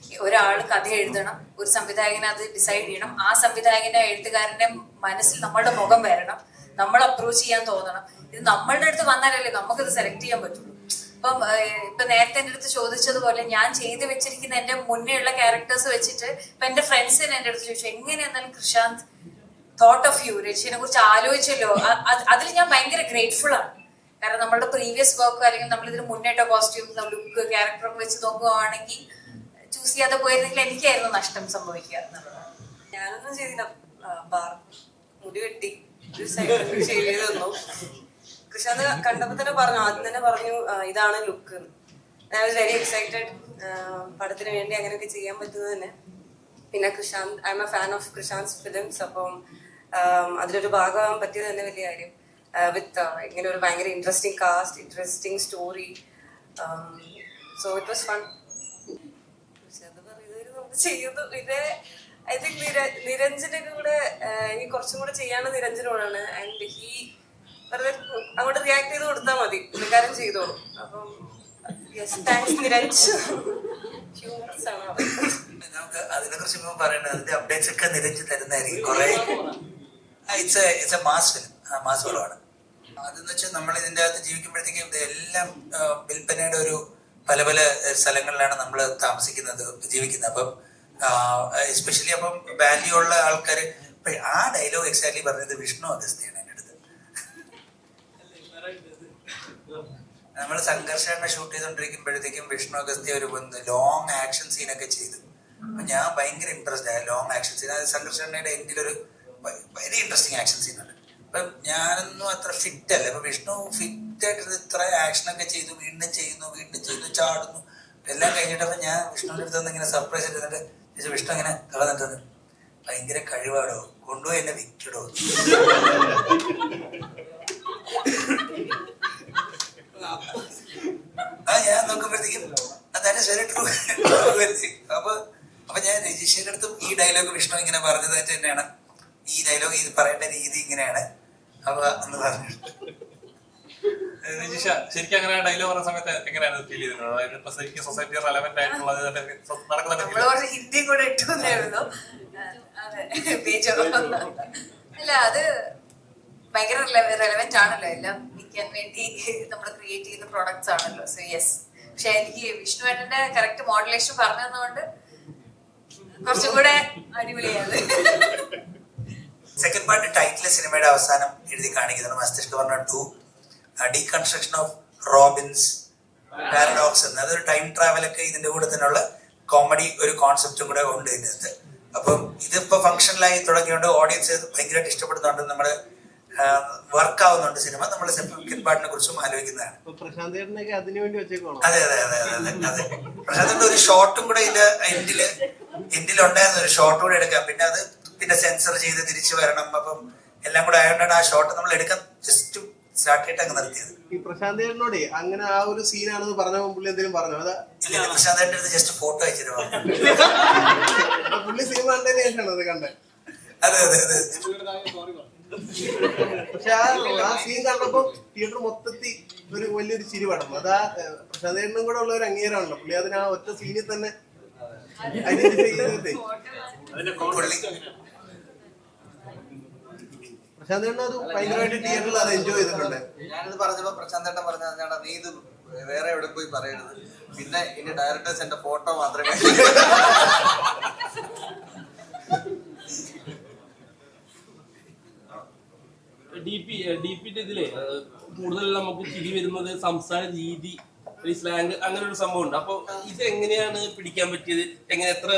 ഒരാൾ കഥ എഴുതണം, ഒരു സംവിധായകനെ അത് ഡിസൈഡ് ചെയ്യണം, ആ സംവിധായകന്റെ എഴുത്തുകാരന്റെ മനസ്സിൽ നമ്മുടെ മുഖം വരണം, നമ്മൾ അപ്രോച്ച് ചെയ്യാൻ തോന്നണം. ഇത് നമ്മളുടെ അടുത്ത് വന്നാലല്ലേ നമുക്കത് സെലക്ട് ചെയ്യാൻ പറ്റുള്ളൂ. ഇപ്പൊ നേരത്തെ എൻ്റെ അടുത്ത് ചോദിച്ചതുപോലെ ഞാൻ ചെയ്ത് വെച്ചിരിക്കുന്ന എന്റെ മുന്നേ ഉള്ള ക്യാരക്ടേഴ്സ് വെച്ചിട്ട് ഇപ്പൊ എന്റെ ഫ്രണ്ട്സിന് എന്റെ അടുത്ത് ചോദിച്ചു എങ്ങനെയാണെന്നാലും കൃഷാന്ത് തോട്ട് ഓഫ് യു, രക്ഷയെ കുറിച്ച് ആലോചിച്ചല്ലോ. അതിൽ ഞാൻ ഭയങ്കര ഗ്രേറ്റ്ഫുൾ ആണ്. കാരണം നമ്മളുടെ പ്രീവിയസ് വർക്ക് അല്ലെങ്കിൽ നമ്മൾ ഇതിന് മുന്നേറ്റ കോസ്റ്റ്യൂം ലുക്ക് ക്യാരക്ടറൊക്കെ വെച്ച് നോക്കുകയാണെങ്കിൽ ചൂസ് ചെയ്യാതെ പോയിരുന്നെങ്കിൽ എനിക്കായിരുന്നു നഷ്ടം സംഭവിക്കുക എന്നുള്ളതാണ്. ഞാനൊന്നും ചെയ്തില്ല. മുടി വെട്ടി ചെയ്തു തന്നു. കൃഷാന്ത് കണ്ടപ്പോ തന്നെ പറഞ്ഞു, ആദ്യം തന്നെ പറഞ്ഞു ഇതാണ് look. I was very excited പടത്തിന് വേണ്ടി അങ്ങനെയൊക്കെ ചെയ്യാൻ പറ്റുന്നത് തന്നെ. പിന്നെ Krishanth, I M A fan of Krishanth films. അപ്പം അതിലൊരു ഭാഗമാകാൻ പറ്റിയത് തന്നെ വലിയ കാര്യം. വിത്ത് ഇങ്ങനെ ഒരു ഭയങ്കര interesting cast, interesting story. So it was fun. ചെയ്യുന്നു. പിന്നെ ഐ തിങ്ക് നിരഞ്ജന്റെ കൂടെ എനിക്ക് കുറച്ചും കൂടെ ചെയ്യാനുള്ള നിരഞ്ജനോടാണ്. ആൻഡ് ഹി വെറുതെ അങ്ങോട്ട് റിയാക്ട് ചെയ്ത് കൊടുത്താൽ മതി, പുള്ളിക്കാരൻ ചെയ്തോളൂ. അപ്പം യെസ്, താങ്ക്സ് നിരഞ്ജ്. ഹ്യൂമറസ് ആണ്. നമുക്ക് അതിനെ കുറിച്ച് ഇപ്പൊ പറയേണ്ടത് അതിന്റെ അപ്ഡേറ്റ്സ് ഒക്കെ നിരഞ്ജ് തരുന്നതായിരിക്കും. കുറെ it's a mass film, mass ഫിലിമാണ്. അതെന്ന് വെച്ചാൽ നമ്മൾ ഇതിന്റെ അകത്ത് ജീവിക്കുമ്പോഴത്തേക്കും ഇതെല്ലാം വിൽപ്പനയുടെ ഒരു പല പല സ്ഥലങ്ങളിലാണ് നമ്മൾ താമസിക്കുന്നത്, ജീവിക്കുന്നത്. അപ്പം എസ്പെഷ്യലി അപ്പം വാല്യൂ ഉള്ള ആൾക്കാർ. ആ ഡയലോഗ് എക്സാക്ട്ലി പറഞ്ഞത് വിഷ്ണു അഗസ്തിയാണ് എൻ്റെ അടുത്ത്. നമ്മൾ സംഘർഷണ ഷൂട്ട് ചെയ്തോണ്ടിരിക്കുമ്പോഴത്തേക്കും വിഷ്ണു അഗസ്തി ഒരു ലോങ് ആക്ഷൻ സീനൊക്കെ ചെയ്തു. അപ്പൊ ഞാൻ ഭയങ്കര ഇൻട്രസ്റ്റ് ആയ ലോങ് ആക്ഷൻ സീൻ. അത് സംഘർഷണയുടെ എൻഡിലൊരു വെരി ഇൻട്രസ്റ്റിംഗ് ആക്ഷൻ സീനാണ്. അപ്പം ഞാനൊന്നും അത്ര ഫിറ്റ് അല്ല. അപ്പൊ വിഷ്ണു ഫിറ്റ് ആയിട്ട് ഇത്ര ആക്ഷനൊക്കെ ചെയ്തു, വീണ്ടും ചെയ്യുന്നു, ചാടുന്നു. എല്ലാം കഴിഞ്ഞിട്ടപ്പോ ഞാൻ വിഷ്ണുവിന്റെ അടുത്ത് നിന്ന് ഇങ്ങനെ സർപ്രൈസ് എടുത്തിട്ട് ചോദിച്ചു, വിഷ്ണു ഇങ്ങനെ കളന്നിട്ടത് ഭയങ്കര കഴിവാടോ, കൊണ്ടുപോയി എന്നെ വിൽക്കടോ. ഞാൻ നോക്കുമ്പോഴത്തേക്കും അതാണ് വെരി ട്രൂ. അപ്പൊ ഞാൻ രജിഷയുടെ അടുത്തും ഈ ഡയലോഗ് വിഷ്ണു ഇങ്ങനെ പറഞ്ഞതായിട്ട് തന്നെയാണ്, ഈ ഡയലോഗ് ഇത് പറയേണ്ട രീതി ഇങ്ങനെയാണ് അപ്പൊ എന്ന് പറഞ്ഞു. രജിഷ ശരിക്കും അങ്ങനെ ഡയലോഗ് പറയുന്ന സമയത്ത് എങ്ങനെയാണ് ഫീൽ ചെയ്തിട്ടുള്ളത്? അതായത് ഇപ്പൊ ശരിക്കും സൊസൈറ്റി റെലവെന്റ് ആയിട്ടുള്ളത് നടക്കുന്ന നമ്മള് കുറച്ച് ഹിന്ദിയും കൂടെ ഇട്ടുണ്ടായിരുന്നു. അതെ, അല്ല അത് ഭയങ്കര റെലവെന്റ് ആണല്ലോ, എല്ലാം വിൽക്കാൻ വേണ്ടി നമ്മൾ ക്രിയേറ്റ് ചെയ്യുന്ന പ്രോഡക്ട്സ് ആണല്ലോ. So yes. പക്ഷെ എനിക്ക് വിഷ്ണുവേട്ടന്റെ കറക്റ്റ് മോഡുലേഷൻ പറഞ്ഞു തന്നുകൊണ്ട് കുറച്ചും കൂടെ അടിപൊളിയാണ്. സെക്കൻഡ് പാർട്ട് ടൈറ്റിലെ സിനിമയുടെ അവസാനം എഴുതി കാണിക്കുന്നത് മസ്തിഷ്ക പറഞ്ഞ to deconstruction of Robin's paradox എന്ന്. അതൊരു ടൈം ട്രാവലൊക്കെ ഇതിന്റെ കൂടെ തന്നെയുള്ള കോമഡി ഒരു കോൺസെപ്റ്റും കൂടെ ഉണ്ട് ഇതിനകത്ത്. അപ്പം ഇതിപ്പോ ഫംഗ്ഷനിലായി തുടങ്ങിയോണ്ട് ഓഡിയൻസ് ഭയങ്കരമായിട്ട് ഇഷ്ടപ്പെടുന്നുണ്ട്, നമ്മള് വർക്ക് ആവുന്നുണ്ട് സിനിമ. നമ്മൾ സെക്കൻഡ് പാർട്ടിനെ കുറിച്ചും ആലോചിക്കുന്നതാണ്. അതെ അതെ അതെ അതെ അതെ. പ്രശാന്തിന്റെ ഒരു ഷോട്ടും കൂടെ ഇതിന്റെ എൻഡിലുണ്ടായിരുന്ന ഒരു ഷോട്ട് കൂടെ എടുക്കാം. പിന്നെ സെൻസർ ചെയ്ത് തിരിച്ചു വരണം. അപ്പം എല്ലാം കൂടെ ആയതുകൊണ്ടാണ് ആ ഷോട്ട് നമ്മൾ എടുക്കാൻ ജസ്റ്റ് സ്റ്റാർട്ട് ചെയ്തിട്ട് അങ്ങ് നിർത്തിയത്. ഈ പ്രശാന്തേട്ടനോടെ അങ്ങനെ ആ ഒരു സീനാണെന്ന് പറഞ്ഞപ്പോൾ പുള്ളി എന്തെങ്കിലും പറഞ്ഞു? അതാ ഇല്ല, പ്രശാന്തേട്ടൻ്റെ അടുത്ത് ജസ്റ്റ് ഫോട്ടോ അയച്ചിരുന്നു. പുള്ളി സിനിമ കണ്ടതിന് ശേഷമാണ് അത് കണ്ടത്. അതെ അതെ അതെ. പക്ഷെ ആ സീൻ കണ്ടപ്പോ തിയേറ്റർ മൊത്തത്തിൽ ഒരു വലിയൊരു ചിരി പടം. അത് ആ പ്രശാന്തേട്ടനും കൂടെ ഉള്ള ഒരു അംഗീകാരമാണല്ലോ. പുള്ളി അതിന് ആ ഒറ്റ സീനിൽ തന്നെ ഐഡന്റിഫൈ ചെയ്തിട്ടേ. പ്രശാന്തേട്ടൻ അത് ഭയങ്കരമായിട്ട് തിയേറ്ററിൽ അത് എൻജോയ് ചെയ്തിട്ടുണ്ട്. ഞാനിത് പറഞ്ഞപ്പോ പ്രശാന്തേട്ടൻ പറഞ്ഞാ നീ ഇത് വേറെ എവിടെ പോയി പറയരുത്, പിന്നെ ഇനി ഡയറക്ടേഴ്സ് എന്റെ ഫോട്ടോ മാത്രമേ ഡിപിന്റെ ഇതിലെ കൂടുതൽ നമുക്ക് ചിരി വരുന്നത് സംസാര രീതി, സ്ലാങ്, അങ്ങനെ ഒരു സംഭവം ഉണ്ട്. അപ്പൊ ഇത് എങ്ങനെയാണ് പിടിക്കാൻ പറ്റിയത്? എങ്ങനെ എത്ര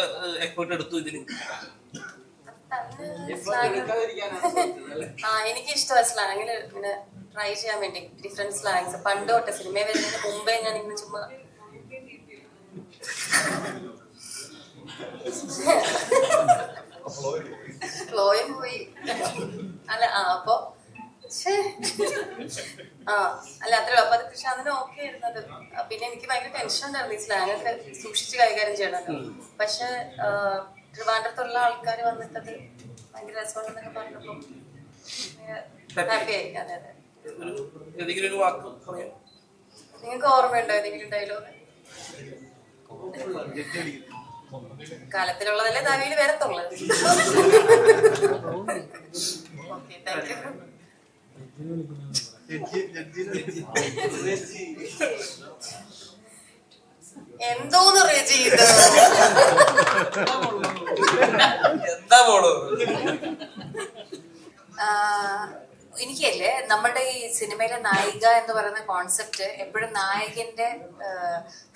എഫേർട്ട് എടുത്തു ഇതിന്? എനിക്ക് ഇഷ്ടമാണ് സ്ലാങ്ങില് ഇങ്ങനെ ട്രൈ ചെയ്യാൻ വേണ്ടി ഡിഫറെന്റ് സ്ലാങ്സ്. പണ്ട് തൊട്ട് സിനിമ വരുന്നതിന് മുമ്പേ ഞാൻ ഇങ്ങനെ ചുമ്മാ ഫ്ലോയും പോയി അല്ല. അപ്പൊ അല്ല അത്രേ. അപ്പൊ അത് പക്ഷെ അതിന് ഓക്കെ ആയിരുന്നത്. പിന്നെ എനിക്ക് ഭയങ്കര ടെൻഷൻ ഉണ്ടായിരുന്നു ഈ സ്ലാങ് ഒക്കെ സൂക്ഷിച്ച് കൈകാര്യം ചെയ്യണമല്ലോ. പക്ഷെ ട്രിവാൻഡ്രത്തുള്ള ആൾക്കാർ വന്നിട്ടത് ഭയങ്കര രസമുണ്ടെന്നൊക്കെ പറഞ്ഞപ്പോ ഹാപ്പിയായി. അതെ അതെ. നിങ്ങൾക്ക് ഓർമ്മയുണ്ടോ ഏതെങ്കിലും ഡയലോഗ്? കാലത്തിലുള്ളതല്ലേ തവിയിൽ വരത്തുള്ളത്. Okay, thank you. എന്തോന്ന് റേജ് ചെയ്ത് എന്താ പോളോ? എനിക്കല്ലേ നമ്മുടെ ഈ സിനിമയിലെ നായിക എന്ന് പറയുന്ന കോൺസെപ്റ്റ് എപ്പോഴും നായകന്റെ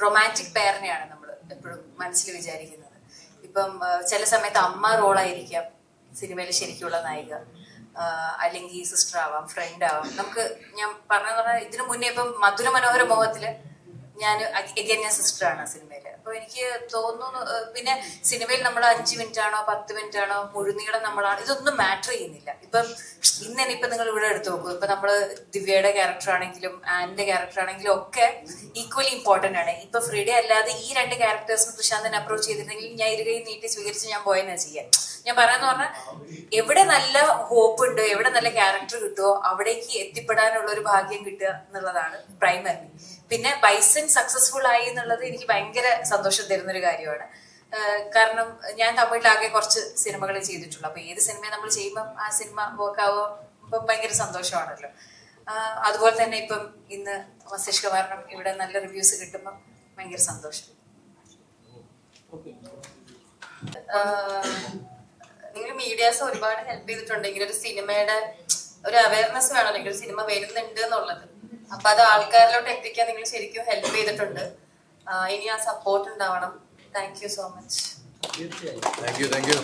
റൊമാൻറ്റിക് പെയറിനെയാണ് നമ്മൾ എപ്പോഴും മനസ്സിൽ വിചാരിക്കുന്നത്. ഇപ്പം ചില സമയത്ത് അമ്മ റോളായിരിക്കാം സിനിമയിൽ ശരിക്കുള്ള നായിക, അല്ലെങ്കിൽ സിസ്റ്റർ ആവാം, ഫ്രണ്ട് ആവാം. നമുക്ക് ഞാൻ പറഞ്ഞ ഇതിനു മുന്നേ ഇപ്പം മധുര മനോഹര മോഹത്തില് ഞാൻ സിസ്റ്റർ ആണ് സിനിമയില്. അപ്പൊ എനിക്ക് തോന്നുന്നു പിന്നെ സിനിമയിൽ നമ്മൾ 5 മിനിറ്റ് ആണോ 10 മിനിറ്റ് ആണോ മുഴുനീളം നമ്മളാണ്, ഇതൊന്നും മാറ്റർ ചെയ്യുന്നില്ല. ഇപ്പം ഇന്നിപ്പം നിങ്ങൾ ഇവിടെ എടുത്തു നോക്കൂ. ഇപ്പൊ നമ്മള് ദിവ്യയുടെ ക്യാരക്ടർ ആണെങ്കിലും ആനിന്റെ ക്യാരക്ടർ ആണെങ്കിലും ഒക്കെ ഈക്വലി ഇമ്പോർട്ടന്റ് ആണ്. ഇപ്പൊ ഫ്രീഡേ അല്ലാതെ ഈ 2 ക്യാരക്ടേഴ്സിന് പ്രശാന്തനെ അപ്രോച്ച് ചെയ്തിരുന്നെങ്കിൽ ഞാൻ ഇരുകൈ നീട്ടി സ്വീകരിച്ച് ഞാൻ പോയെന്നാ ചെയ്യാം. ഞാൻ പറയാന്ന് പറഞ്ഞാൽ എവിടെ നല്ല ഹോപ്പ് ഉണ്ട്, എവിടെ നല്ല ക്യാരക്ടർ കിട്ടുമോ അവിടേക്ക് എത്തിപ്പെടാനുള്ള ഒരു ഭാഗ്യം കിട്ടുക എന്നുള്ളതാണ് പ്രൈമറി. പിന്നെ ബൈസൺ സക്സസ്ഫുൾ ആയി എന്നുള്ളത് എനിക്ക് ഭയങ്കര സന്തോഷം തരുന്നൊരു കാര്യമാണ്. കാരണം ഞാൻ തമിഴിലാകെ കുറച്ച് സിനിമകൾ ചെയ്തിട്ടുള്ളൂ. അപ്പൊ ഏത് സിനിമ നമ്മൾ ചെയ്യുമ്പോൾ ആ സിനിമ വർക്ക് ആവുമ്പോൾ ഭയങ്കര സന്തോഷമാണല്ലോ. അതുപോലെ തന്നെ ഇപ്പം ഇന്ന് മസ്തിഷ്ക മരണം ഇവിടെ നല്ല റിവ്യൂസ് കിട്ടുമ്പോൾ ഭയങ്കര സന്തോഷം. നിങ്ങൾ മീഡിയാസ് ഒരുപാട് ഹെൽപ്പ് ചെയ്തിട്ടുണ്ടെങ്കിൽ ഒരു സിനിമയുടെ ഒരു അവയർനെസ് വേണമല്ലോ, ഒരു സിനിമ വരുന്നുണ്ട് എന്നുള്ളത്. അപ്പൊ അത് ആൾക്കാരിലോട്ട് എത്തിക്കാൻ നിങ്ങൾ ശരിക്കും ഹെൽപ്പ് ചെയ്തിട്ടുണ്ട്. ഇനി ആ സപ്പോർട്ട് ഉണ്ടാവണം. Thank you so much. Thank you.